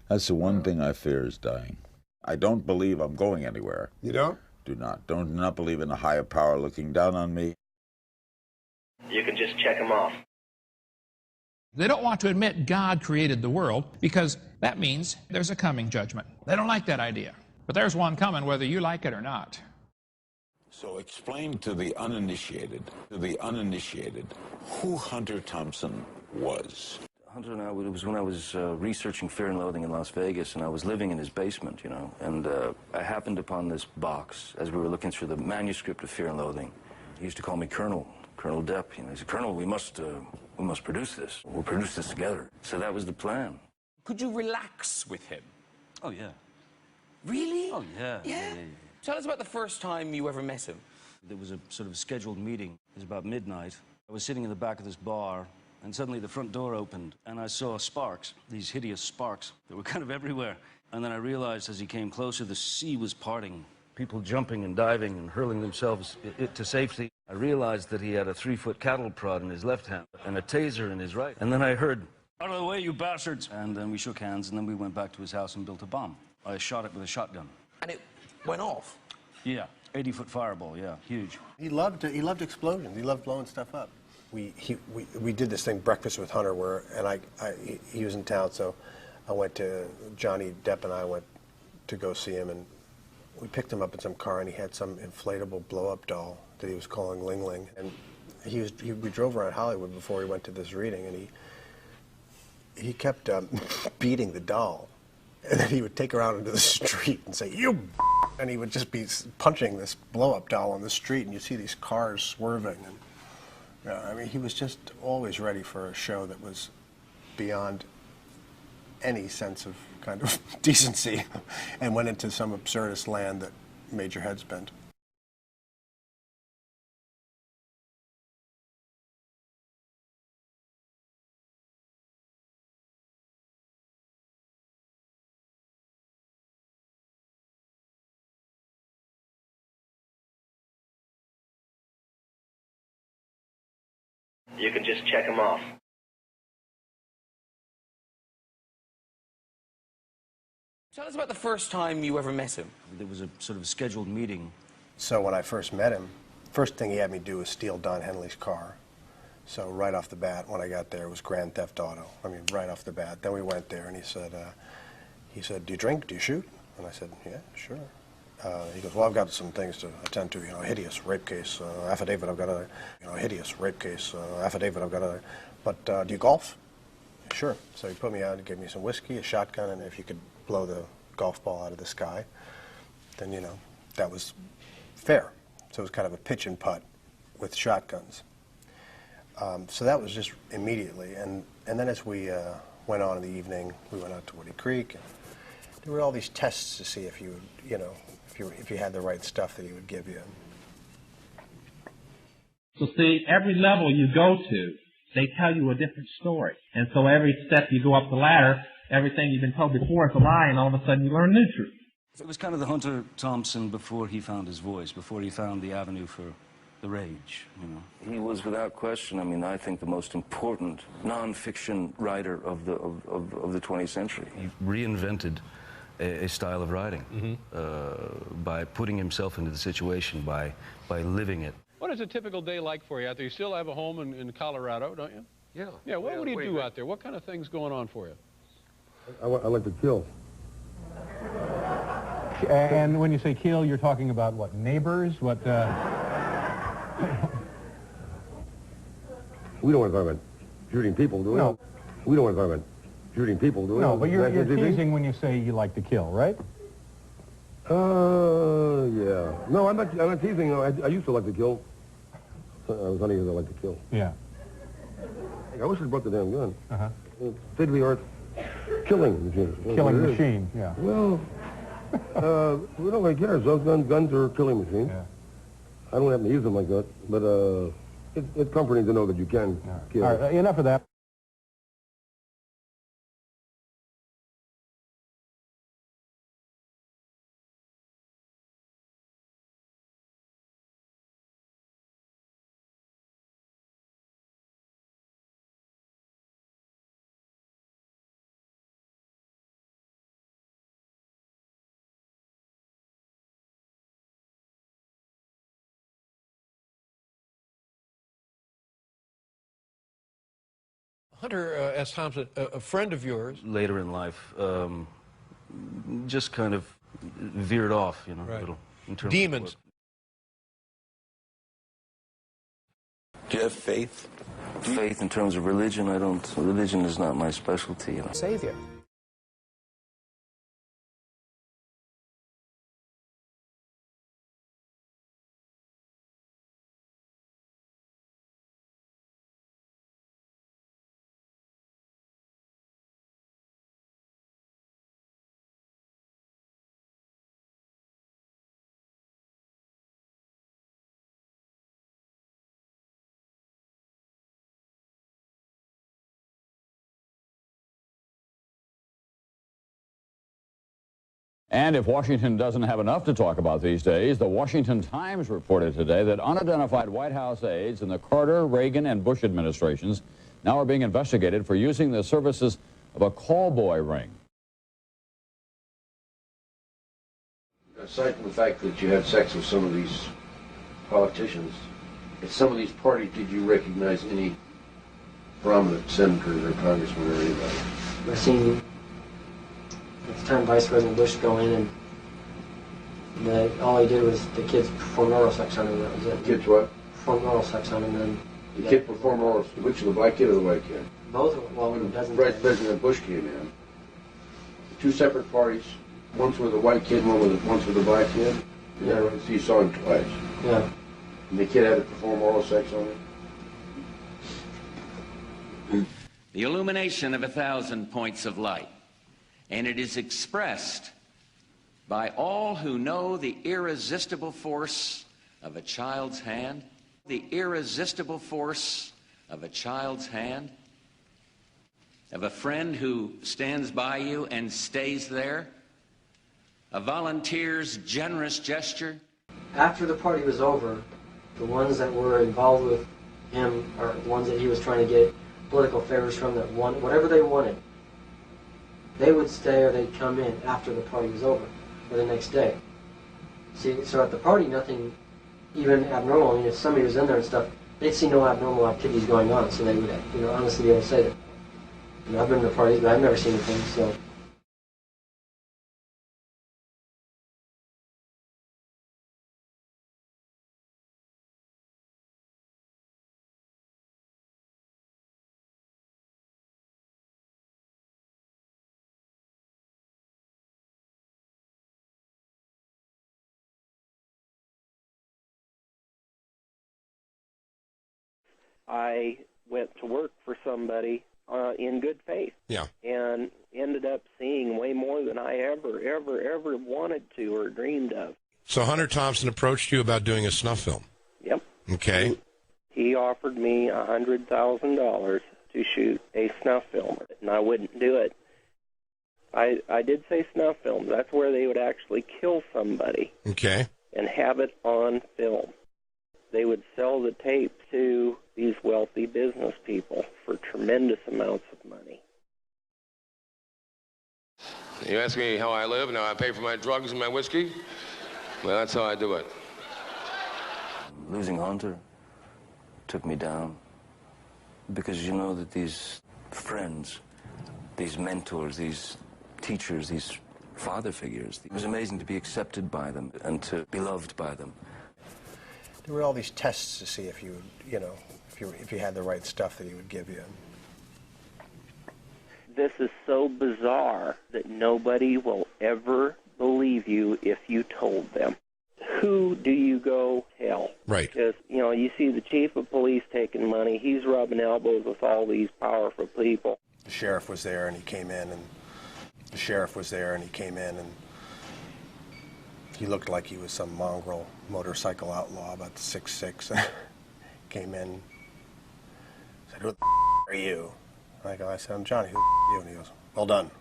That's the one thing I fear is dying. I don't believe I'm going anywhere. You don't? Do not believe in a higher power looking down on me. You can just check them off. They don't want to admit God created the world because that means there's a coming judgment. They don't like that idea. But there's one coming whether you like it or not. So explain to the uninitiated, who Hunter Thompson was. Hunter and I, it was when I was researching Fear and Loathing in Las Vegas, and I was living in his basement, you know, and I happened upon this box as we were looking through the manuscript of Fear and Loathing. He used to call me Colonel Depp, you know. He said, Colonel, we must produce this. We'll produce this together. So that was the plan. Could you relax with him? Oh, yeah. Really? Oh, yeah. Yeah? Tell us about the first time you ever met him. There was a sort of scheduled meeting. It was about midnight. I was sitting in the back of this bar, and suddenly the front door opened, and I saw sparks, these hideous sparks that were kind of everywhere. And then I realized as he came closer, the sea was parting, people jumping and diving and hurling themselves to safety. I realized that he had a 3-foot cattle prod in his left hand and a taser in his right. And then I heard, out of the way, you bastards! And then we shook hands, and then we went back to his house and built a bomb. I shot it with a shotgun. And it went off? Yeah, 80-foot fireball, yeah, huge. He loved explosions. He loved blowing stuff up. We did this thing, Breakfast with Hunter, where, and he was in town, so I went to, Johnny Depp and I went to go see him, and we picked him up in some car, and he had some inflatable blow-up doll that he was calling Ling Ling. And we drove around Hollywood before he went to this reading, and he kept beating the doll. And then he would take her out into the street and say, you and he would just be punching this blow-up doll on the street, and you see these cars swerving. And I mean, he was just always ready for a show that was beyond any sense of kind of decency and went into some absurdist land that made your head spin. You can just check them off. Tell us about the first time you ever met him. There was a sort of scheduled meeting. So when I first met him, first thing he had me do was steal Don Henley's car. So right off the bat, when I got there, it was Grand Theft Auto. I mean, right off the bat. Then we went there, and he said, do you drink? Do you shoot? And I said, yeah, sure. He goes, well, I've got some things to attend to, you know, hideous rape case, affidavit, I've got a, you know, hideous rape case, affidavit, I've got a, but do you golf? Sure. So he put me out and gave me some whiskey, a shotgun, and if you could blow the golf ball out of the sky, then, you know, that was fair. So it was kind of a pitch and putt with shotguns. So that was just immediately, and then as we went on in the evening, we went out to Woody Creek, and there were all these tests to see if you would, you know, if you had the right stuff that he would give you. So see, every level you go to, they tell you a different story. And so every step you go up the ladder, everything you've been told before is a lie, and all of a sudden you learn new truth. It was kind of the Hunter Thompson before he found his voice, before he found the avenue for the rage, you know. He was, without question, I mean, I think the most important non-fiction writer of the 20th century. He reinvented a style of writing by putting himself into the situation, by living it. What is a typical day like for you out there? You still have a home in Colorado, don't you? Yeah. Yeah, what do you do out there? What kind of things going on for you? I like to kill. And when you say kill, you're talking about what, neighbors? What? We don't want to talk about shooting people, do we? No. We don't want to talk about shooting people, do we? No, but you're teasing when you say you like to kill, right? Yeah. No, I'm not teasing. No, I used to like to kill. I was hunting because I like to kill. Yeah. I wish I brought the damn gun. State of the art killing machine. Killing machine, yeah. Well, we don't really care. Those guns are killing machines. Yeah. I don't have to use them like that, but it's comforting to know that you can kill. All right, enough of that. Hunter S. Thompson, a friend of yours. Later in life, just kind of veered off, you know, a little. In terms Demons. Of Do you have faith? Faith in terms of religion, I don't. Religion is not my specialty. You know. Savior. And if Washington doesn't have enough to talk about these days, the Washington Times reported today that unidentified White House aides in the Carter, Reagan, and Bush administrations now are being investigated for using the services of a call boy ring. Aside from the fact that you had sex with some of these politicians, at some of these parties, did you recognize any prominent senators or congressmen or anybody? I seen at the time Vice President Bush go in, and all he did was the kids performed oral sex on him. That was it. Kids what? Performed oral sex on him. Then the kid performed oral. Which of the black kid or the white kid? Both. Well, when doesn't. President Bush came in, two separate parties. One's with a white kid, one's with a black kid. Yeah. So you saw him twice. Yeah. And the kid had to perform oral sex on him. The illumination of 1,000 points of light, and it is expressed by all who know the irresistible force of a child's hand, the irresistible force of a child's hand, of a friend who stands by you and stays there, a volunteer's generous gesture. After the party was over, the ones that were involved with him, or the ones that he was trying to get political favors from, that wanted whatever they wanted, they would stay or they'd come in after the party was over, or the next day. See, so at the party, nothing even abnormal. I mean, if somebody was in there and stuff, they'd see no abnormal activities going on, so they would, honestly be able to say that. I've been to parties, but I've never seen anything, so. I went to work for somebody in good faith. Yeah. And ended up seeing way more than I ever wanted to or dreamed of. So Hunter Thompson approached you about doing a snuff film. Yep. Okay. He he offered me $100,000 to shoot a snuff film, and I wouldn't do it. I did say snuff film. That's where they would actually kill somebody. Okay. And have it on film. They would sell the tape to these wealthy business people for tremendous amounts of money. You ask me how I live and how I pay for my drugs and my whiskey? Well, that's how I do it. Losing Hunter took me down because you know that these friends, these mentors, these teachers, these father figures, it was amazing to be accepted by them and to be loved by them. There were all these tests to see if you, if you had the right stuff that he would give you. This is so bizarre that nobody will ever believe you if you told them. Who do you go tell? Right. Because, you see the chief of police taking money. He's rubbing elbows with all these powerful people. The sheriff was there, and he came in, and he looked like he was some mongrel motorcycle outlaw, about 6'6". Came in, said, "Who the are you?" I said, "I'm Johnny. Who are you?" And he goes, "Well done."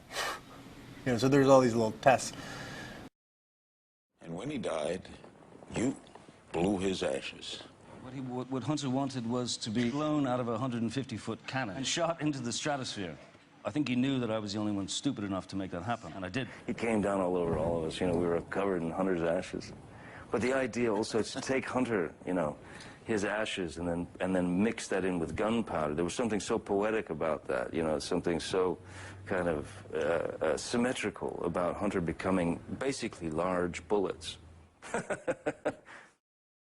So there's all these little tests. And when he died, you blew his ashes. What Hunter wanted was to be blown out of a 150-foot cannon and shot into the stratosphere. I think he knew that I was the only one stupid enough to make that happen, and I did. He came down all over all of us. We were covered in Hunter's ashes. But the idea also is to take Hunter, his ashes, and then mix that in with gunpowder. There was something so poetic about that, something so kind of symmetrical about Hunter becoming basically large bullets.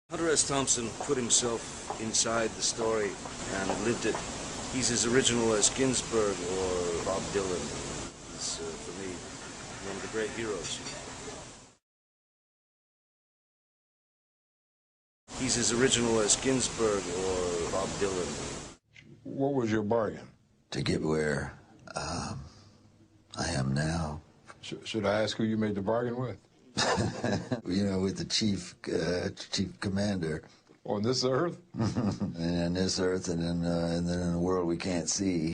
Hunter S. Thompson put himself inside the story and lived it. He's as original as Ginsberg or Bob Dylan. He's, for me, one of the great heroes. He's as original as Ginsberg or Bob Dylan. What was your bargain? To get where I am now. Should I ask who you made the bargain with? With the chief commander. On this earth? And on this earth, and then in a world we can't see.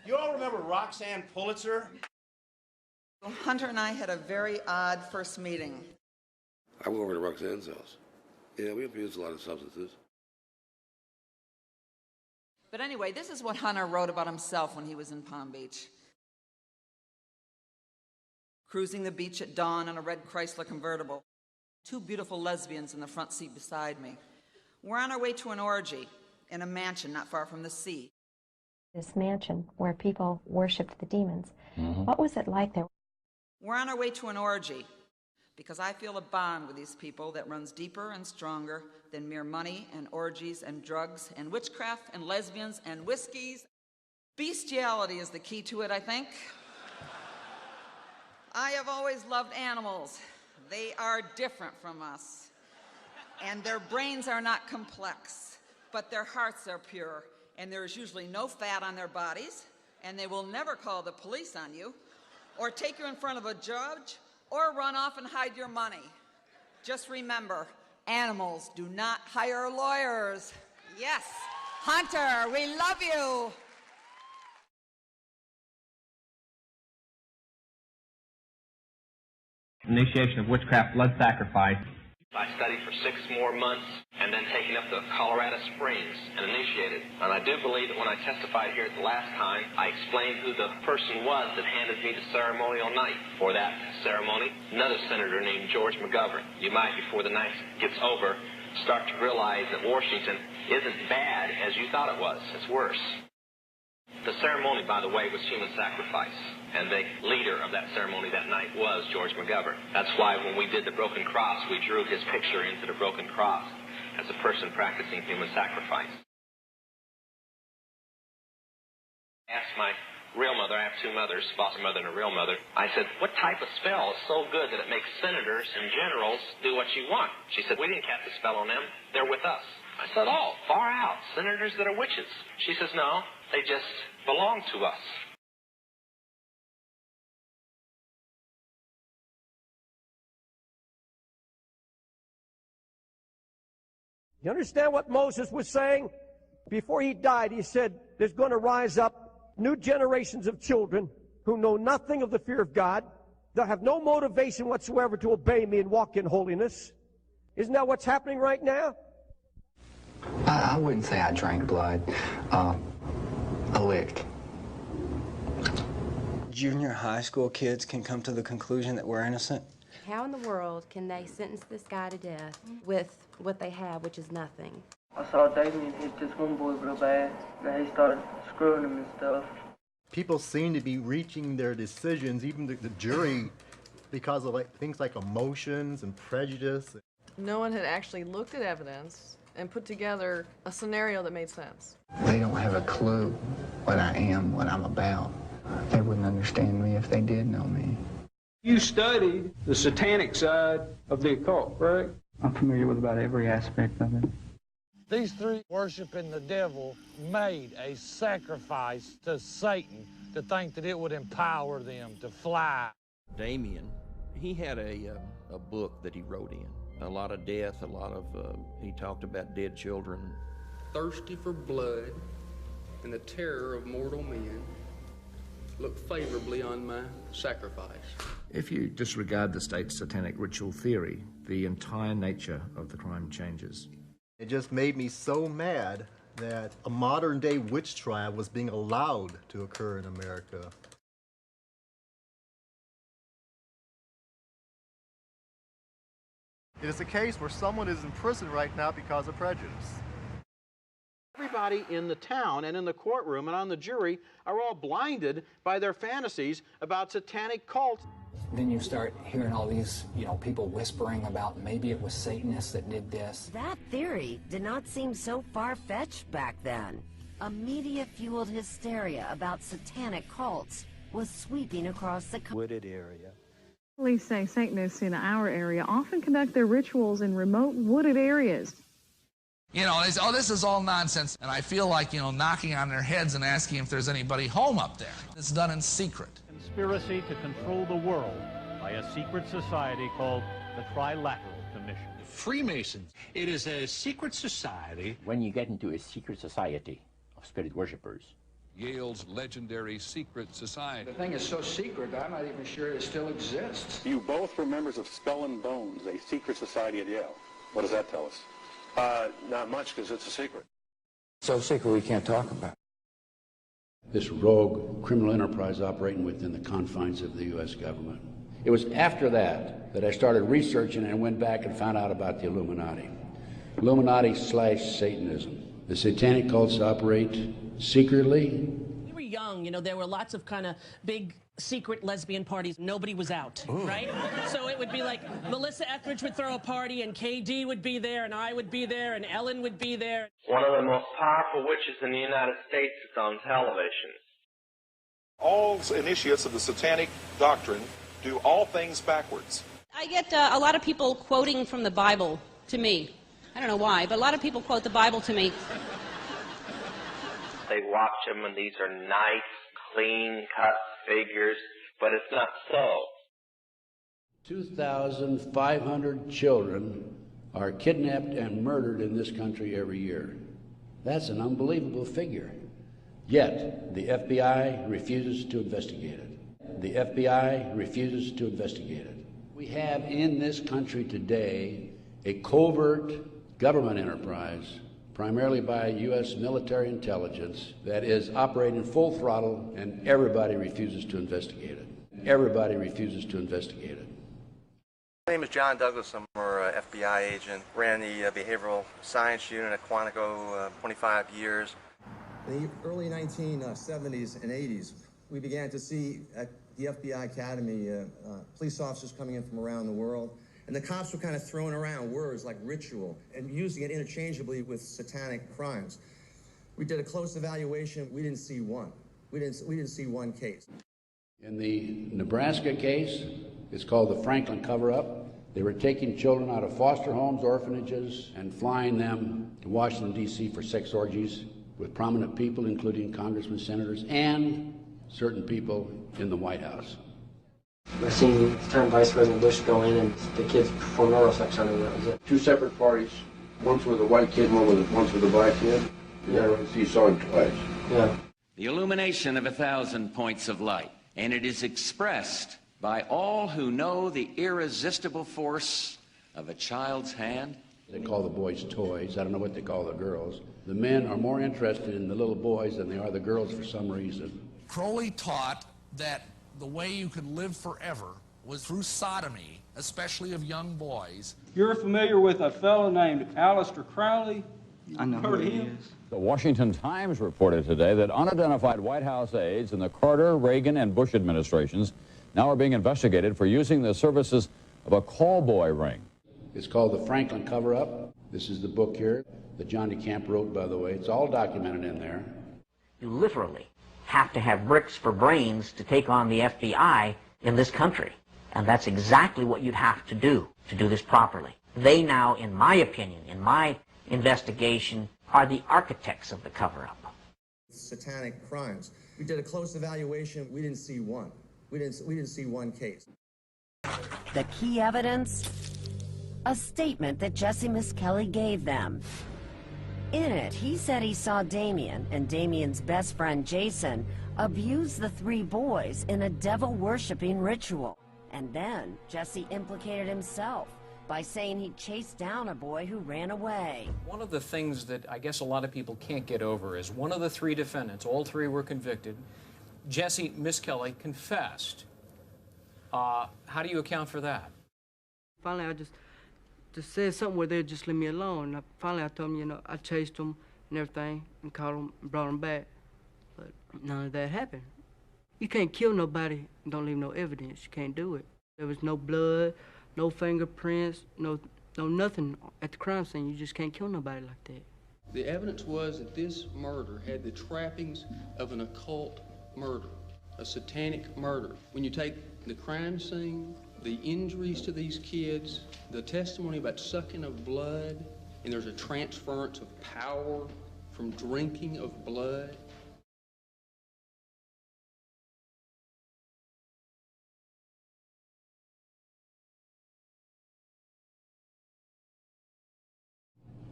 You all remember Roxanne Pulitzer? Hunter and I had a very odd first meeting. I went over to Roxanne's house. Yeah, we abused a lot of substances. But anyway, this is what Hunter wrote about himself when he was in Palm Beach. Cruising the beach at dawn in a red Chrysler convertible. 2 beautiful lesbians in the front seat beside me. We're on our way to an orgy in a mansion not far from the sea. This mansion where people worshipped the demons. What was it like there? We're on our way to an orgy because I feel a bond with these people that runs deeper and stronger than mere money and orgies and drugs and witchcraft and lesbians and whiskeys. Bestiality is the key to it, I think. I have always loved animals. They are different from us, and their brains are not complex, but their hearts are pure, and there is usually no fat on their bodies, and they will never call the police on you, or take you in front of a judge, or run off and hide your money. Just remember, animals do not hire lawyers. Yes, Hunter, we love you. Initiation of witchcraft blood sacrifice. I studied for 6 more months and then taken up to Colorado Springs and initiated. And I do believe that when I testified here the last time, I explained who the person was that handed me the ceremonial knife for that ceremony. Another senator named George McGovern. You might, before the night gets over, start to realize that Washington isn't bad as you thought it was. It's worse. The ceremony, by the way, was human sacrifice, and the leader of that ceremony that night was George McGovern. That's why when we did the broken cross, we drew his picture into the broken cross as a person practicing human sacrifice. I asked my real mother, I have 2 mothers, foster mother and a real mother, I said, what type of spell is so good that it makes senators and generals do what you want? She said, we didn't cast a spell on them, they're with us. I said, oh, far out, senators that are witches. She says, no, they just belong to us. You understand what Moses was saying? Before he died, he said, there's going to rise up new generations of children who know nothing of the fear of God. They'll have no motivation whatsoever to obey me and walk in holiness. Isn't that what's happening right now? I wouldn't say I drank blood. A lick. Junior high school kids can come to the conclusion that we're innocent? How in the world can they sentence this guy to death with what they have, which is nothing? I saw Damien hit this one boy real bad, and he started screwing him and stuff. People seem to be reaching their decisions, even the jury, because of things like emotions and prejudice. No one had actually looked at evidence and put together a scenario that made sense. They don't have a clue what I am, what I'm about. They wouldn't understand me if they did know me. You studied the satanic side of the occult, right? I'm familiar with about every aspect of it. These three worshiping the devil made a sacrifice to Satan to think that it would empower them to fly. Damien, he had a book that he wrote in. A lot of death, he talked about dead children. Thirsty for blood and the terror of mortal men, look favorably on my sacrifice. If you disregard the state's satanic ritual theory, the entire nature of the crime changes. It just made me so mad that a modern-day witch trial was being allowed to occur in America. It is a case where someone is in prison right now because of prejudice. Everybody in the town and in the courtroom and on the jury are all blinded by their fantasies about satanic cults. Then you start hearing all these, people whispering about maybe it was Satanists that did this. That theory did not seem so far-fetched back then. A media-fueled hysteria about satanic cults was sweeping across the wooded area. Police say Satanists in our area often conduct their rituals in remote wooded areas. They say, oh, this is all nonsense. And I feel like, knocking on their heads and asking if there's anybody home up there. It's done in secret. Conspiracy to control the world by a secret society called the Trilateral Commission. Freemasons. It is a secret society. When you get into a secret society of spirit worshippers. Yale's legendary secret society. The thing is so secret, I'm not even sure it still exists. You both were members of Skull and Bones, a secret society at Yale. What does that tell us? Not much, because it's a secret. So secret we can't talk about. This rogue criminal enterprise operating within the confines of the U.S. government. It was after that I started researching and went back and found out about the Illuminati. Illuminati/Satanism. The satanic cults operate secretly. We were young, there were lots of kind of big secret lesbian parties. Nobody was out, right? So it would be like Melissa Etheridge would throw a party and KD would be there and I would be there and Ellen would be there. One of the most powerful witches in the United States is on television. All initiates of the satanic doctrine do all things backwards. I get a lot of people quoting from the Bible to me. I don't know why, but a lot of people quote the Bible to me. They watch them and these are nice, clean-cut figures, but it's not so. 2,500 children are kidnapped and murdered in this country every year. That's an unbelievable figure. Yet, the FBI refuses to investigate it. The FBI refuses to investigate it. We have in this country today a covert government enterprise, primarily by U.S. military intelligence, that is operating full throttle, and everybody refuses to investigate it. Everybody refuses to investigate it. My name is John Douglas. I'm an FBI agent. Ran the behavioral science unit at Quantico 25 years. In the early 1970s and 80s, we began to see at the FBI Academy police officers coming in from around the world. And the cops were kind of throwing around words like ritual and using it interchangeably with satanic crimes. We did a close evaluation. We didn't see one. We didn't see one case. In the Nebraska case, it's called the Franklin cover-up. They were taking children out of foster homes, orphanages, and flying them to Washington, D.C. for sex orgies with prominent people, including congressmen, senators, and certain people in the White House. I seen the time Vice President Bush go in and the kids perform oral sex on him. That was it. Two separate parties Once with a white kid, once with a black kid? Yeah. So you saw him twice? Yeah. The illumination of 1,000 points of light, and it is expressed by all who know the irresistible force of a child's hand. They call the boys toys. I don't know what they call the girls. The men are more interested in the little boys than they are the girls for some reason. Crowley taught that the way you could live forever was through sodomy, especially of young boys. You're familiar with a fellow named Aleister Crowley? I know who he is. The Washington Times reported today that unidentified White House aides in the Carter, Reagan, and Bush administrations now are being investigated for using the services of a call boy ring. It's called the Franklin Cover-Up. This is the book here that Johnny Camp wrote, by the way. It's all documented in there. You literally have to have bricks for brains to take on the FBI in this country. And that's exactly what you'd have to do this properly. They now, in my opinion, in my investigation, are the architects of the cover-up. Satanic crimes. We did a close evaluation. We didn't see one. We didn't see one case. The key evidence? A statement that Jesse Misskelley gave them. In it, he said he saw Damien and Damien's best friend Jason abuse the three boys in a devil-worshipping ritual. And then Jesse implicated himself by saying he chased down a boy who ran away. One of the things that I guess a lot of people can't get over is one of the three defendants, all three were convicted, Jesse Misskelley confessed. How do you account for that? Finally, I just said something where they'd just leave me alone. Finally, I told them, you know, I chased them and everything and caught them and brought them back. But none of that happened. You can't kill nobody and don't leave no evidence. You can't do it. There was no blood, no fingerprints, no nothing at the crime scene. You just can't kill nobody like that. The evidence was that this murder had the trappings of an occult murder, a satanic murder. When you take the crime scene, the injuries to these kids, the testimony about sucking of blood, and there's a transference of power from drinking of blood.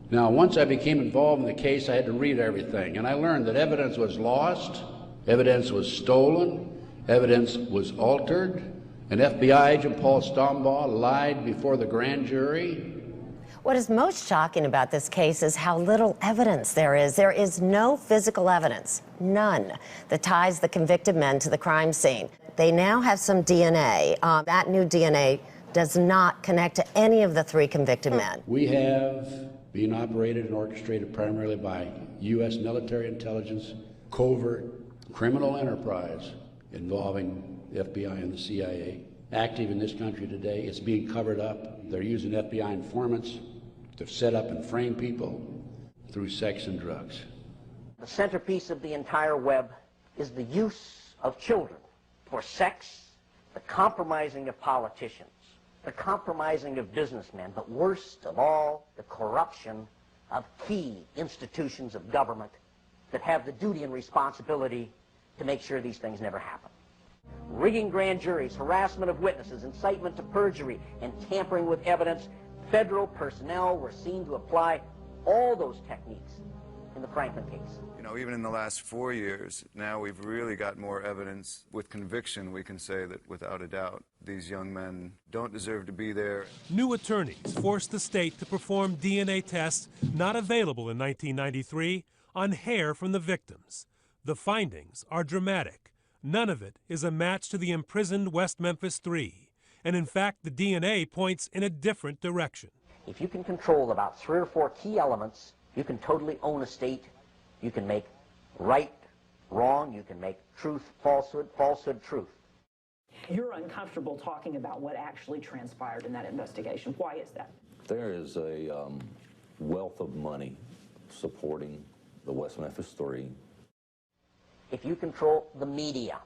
Now, once I became involved in the case, I had to read everything, and I learned that evidence was lost, evidence was stolen, evidence was altered. An FBI agent, Paul Stombaugh, lied before the grand jury. What is most shocking about this case is how little evidence there is. There is no physical evidence, none, that ties the convicted men to the crime scene. They now have some DNA. That new DNA does not connect to any of the three convicted men. We have been operated and orchestrated primarily by U.S. military intelligence, covert criminal enterprise involving the FBI and the CIA. Active in this country today, it's being covered up. They're using FBI informants to set up and frame people through sex and drugs. The centerpiece of the entire web is the use of children for sex, the compromising of politicians, the compromising of businessmen, but worst of all, the corruption of key institutions of government that have the duty and responsibility to make sure these things never happen. Rigging grand juries, harassment of witnesses, incitement to perjury, and tampering with evidence, federal personnel were seen to apply all those techniques in the Franklin case. You know, even in the last 4 years, now we've really got more evidence. With conviction, we can say that without a doubt, these young men don't deserve to be there. New attorneys forced the state to perform DNA tests not available in 1993 on hair from the victims. The findings are dramatic. None of it is a match to the imprisoned West Memphis 3. And in fact, the DNA points in a different direction. If you can control about 3 or 4 key elements, you can totally own a state. You can make right wrong. You can make truth falsehood, falsehood truth. You're uncomfortable talking about what actually transpired in that investigation. Why is that? There is a wealth of money supporting the West Memphis 3. If you control the media.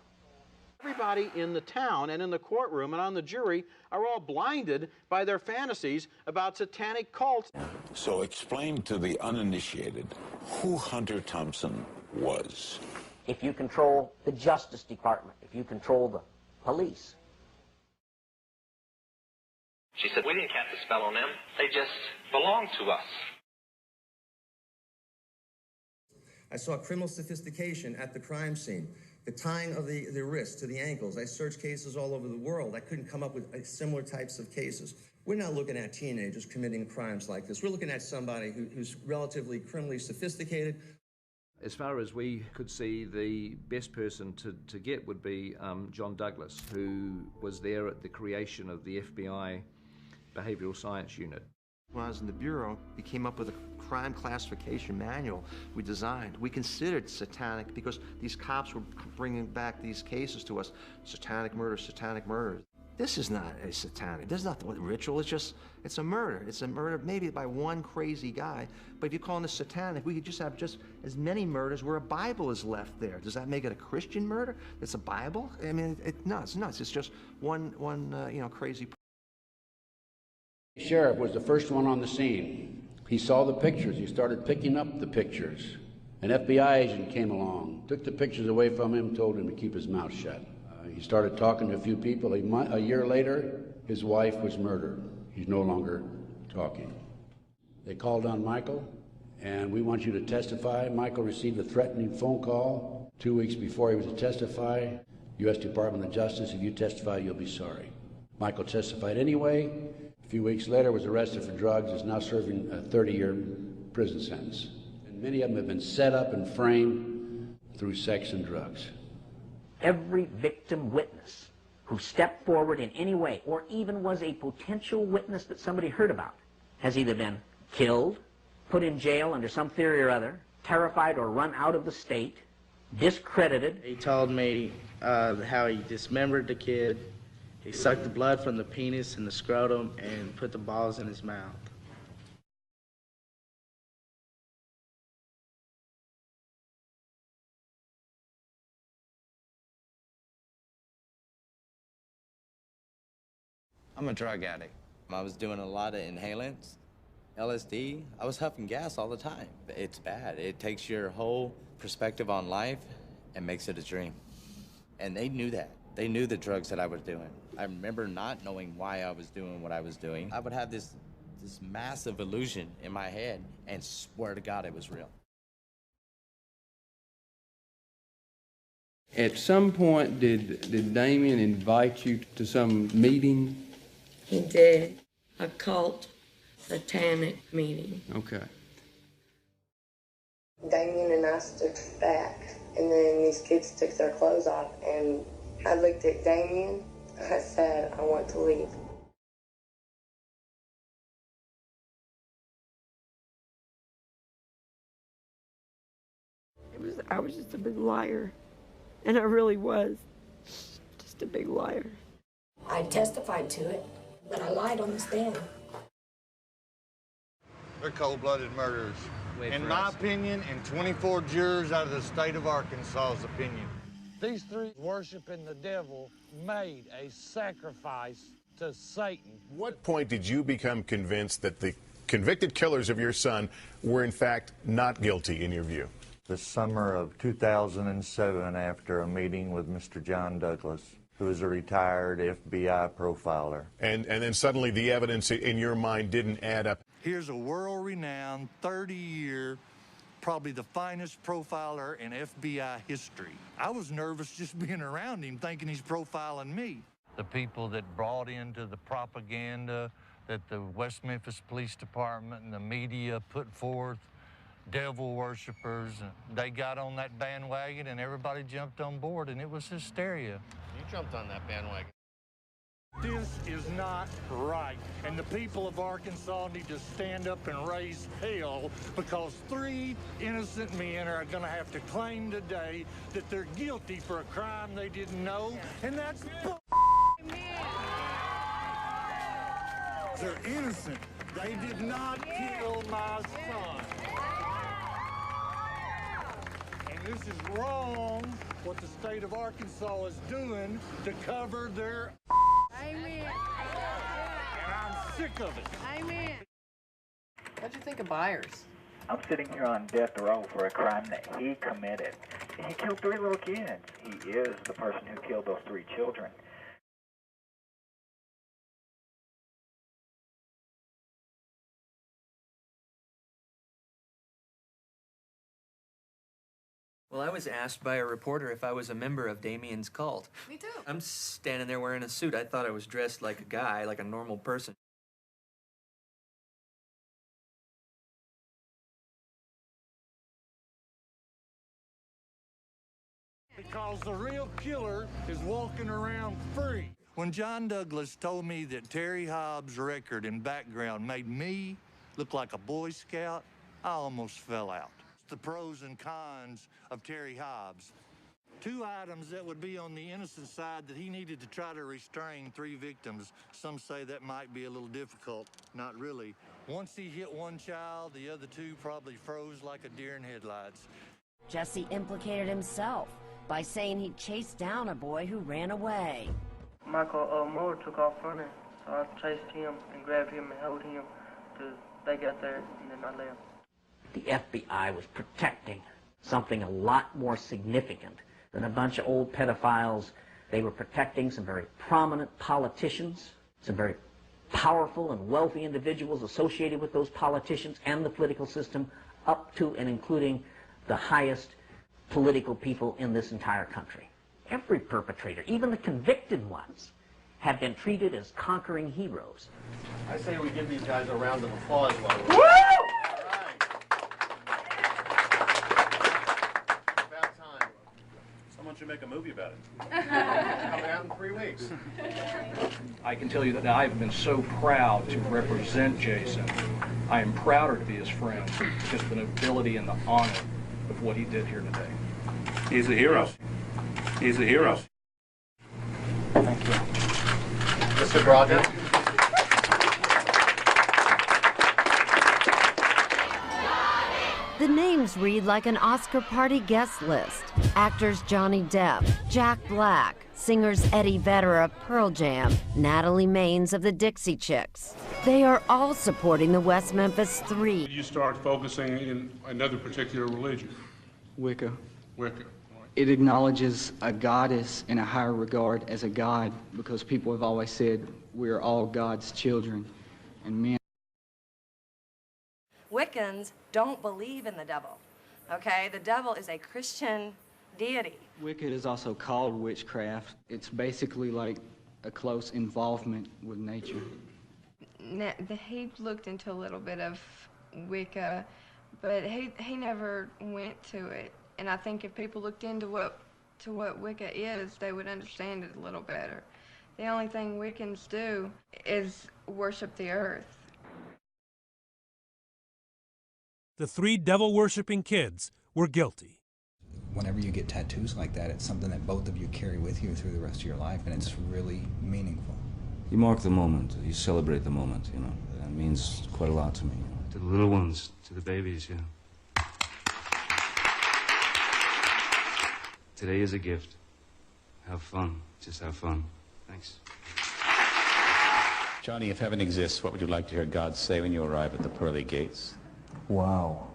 Everybody in the town and in the courtroom and on the jury are all blinded by their fantasies about satanic cults. So explain to the uninitiated who Hunter Thompson was. If you control the Justice Department, if you control the police. She said, we didn't cast a spell on them. They just belong to us. I saw criminal sophistication at the crime scene, the tying of the wrists to the ankles. I searched cases all over the world. I couldn't come up with similar types of cases. We're not looking at teenagers committing crimes like this. We're looking at somebody who's relatively criminally sophisticated. As far as we could see, the best person to get would be John Douglas, who was there at the creation of the FBI Behavioral Science Unit. When I was in the Bureau, we came up with a crime classification manual we designed. We considered satanic because these cops were bringing back these cases to us. Satanic murder, satanic murder. This is not a satanic. This is not the ritual. It's a murder. It's a murder maybe by one crazy guy. But if you call it satanic, we could just have just as many murders where a Bible is left there. Does that make it a Christian murder? It's a Bible? I mean, no, it's nuts. It's just one crazy. The sheriff was the first one on the scene. He saw the pictures. He started picking up the pictures. An FBI agent came along, took the pictures away from him, told him to keep his mouth shut. He started talking to a few people. A year later, his wife was murdered. He's no longer talking. They called on Michael, and we want you to testify. Michael received a threatening phone call 2 weeks before he was to testify. U.S. Department of Justice, if you testify, you'll be sorry. Michael testified anyway. A few weeks later, was arrested for drugs, is now serving a 30-year prison sentence. And many of them have been set up and framed through sex and drugs. Every victim witness who stepped forward in any way, or even was a potential witness that somebody heard about, has either been killed, put in jail under some theory or other, terrified or run out of the state, discredited. He told me how he dismembered the kid. He sucked the blood from the penis and the scrotum and put the balls in his mouth. I'm a drug addict. I was doing a lot of inhalants, LSD. I was huffing gas all the time. It's bad. It takes your whole perspective on life and makes it a dream. And they knew that. They knew the drugs that I was doing. I remember not knowing why I was doing what I was doing. I would have this massive illusion in my head and swear to God it was real. At some point, did Damien invite you to some meeting? He did. A cult satanic meeting. Okay. Damien and I stood back, and then these kids took their clothes off, and I looked at Damien. I said, I want to leave. I was just a big liar, and I really was just a big liar. I testified to it, but I lied on the stand. They're cold-blooded murderers. In my opinion, and 24 jurors out of the state of Arkansas's opinion. These three worshiping the devil made a sacrifice to Satan. What point did you become convinced that the convicted killers of your son were in fact not guilty in your view? The summer of 2007, after a meeting with Mr. John Douglas, who is a retired FBI profiler. And then suddenly the evidence in your mind didn't add up. Here's a world-renowned, 30-year, probably the finest profiler in FBI history. I was nervous just being around him, thinking he's profiling me. The people that brought into the propaganda that the West Memphis Police Department and the media put forth, devil worshippers, they got on that bandwagon and everybody jumped on board, and it was hysteria. You jumped on that bandwagon. This is not right, and the people of Arkansas need to stand up and raise hell, because 3 innocent men are going to have to claim today that they're guilty for a crime they didn't know, and that's They're innocent. They did not kill my son. And this is wrong, what the state of Arkansas is doing to cover their Amen. And I'm sick of it. Amen. What'd you think of Byers? I'm sitting here on death row for a crime that he committed. He killed 3 little kids. He is the person who killed those 3 children. Well, I was asked by a reporter if I was a member of Damien's cult. Me too. I'm standing there wearing a suit. I thought I was dressed like a guy, like a normal person. Because the real killer is walking around free. When John Douglas told me that Terry Hobbs' record and background made me look like a Boy Scout, I almost fell out. The pros and cons of Terry Hobbs. 2 items that would be on the innocent side that he needed to try to restrain 3 victims. Some say that might be a little difficult. Not really. Once he hit one child, the other 2 probably froze like a deer in headlights. Jesse implicated himself by saying he chased down a boy who ran away. Michael Moore took off running, so I chased him and grabbed him and held him till they got there, and then I left. The FBI was protecting something a lot more significant than a bunch of old pedophiles. They were protecting some very prominent politicians, some very powerful and wealthy individuals associated with those politicians and the political system, up to and including the highest political people in this entire country. Every perpetrator, even the convicted ones, have been treated as conquering heroes. I say we give these guys a round of applause while we're... Woo! About time. Someone should make a movie about it. It's coming out in 3 weeks. I can tell you that I've been so proud to represent Jason. I am prouder to be his friend, just the nobility and the honor of what he did here today. He's a hero. He's a hero. Thank you. Mr. Braga. The names read like an Oscar party guest list. Actors Johnny Depp, Jack Black, singers Eddie Vedder of Pearl Jam, Natalie Maines of the Dixie Chicks. They are all supporting the West Memphis Three. You start focusing in another particular religion. Wicca. Wicca. It acknowledges a goddess in a higher regard as a god, because people have always said we are all God's children, and men. Wiccans don't believe in the devil, okay? The devil is a Christian deity. Wicca is also called witchcraft. It's basically like a close involvement with nature. He looked into a little bit of Wicca, but he never went to it. And I think if people looked into what Wicca is, they would understand it a little better. The only thing Wiccans do is worship the earth. The 3 devil-worshipping kids were guilty. Whenever you get tattoos like that, it's something that both of you carry with you through the rest of your life, and it's really meaningful. You mark the moment, you celebrate the moment, you know. That means quite a lot to me. To the little ones, to the babies, yeah. Today is a gift. Have fun. Just have fun. Thanks. Johnny, if heaven exists, what would you like to hear God say when you arrive at the pearly gates? Wow.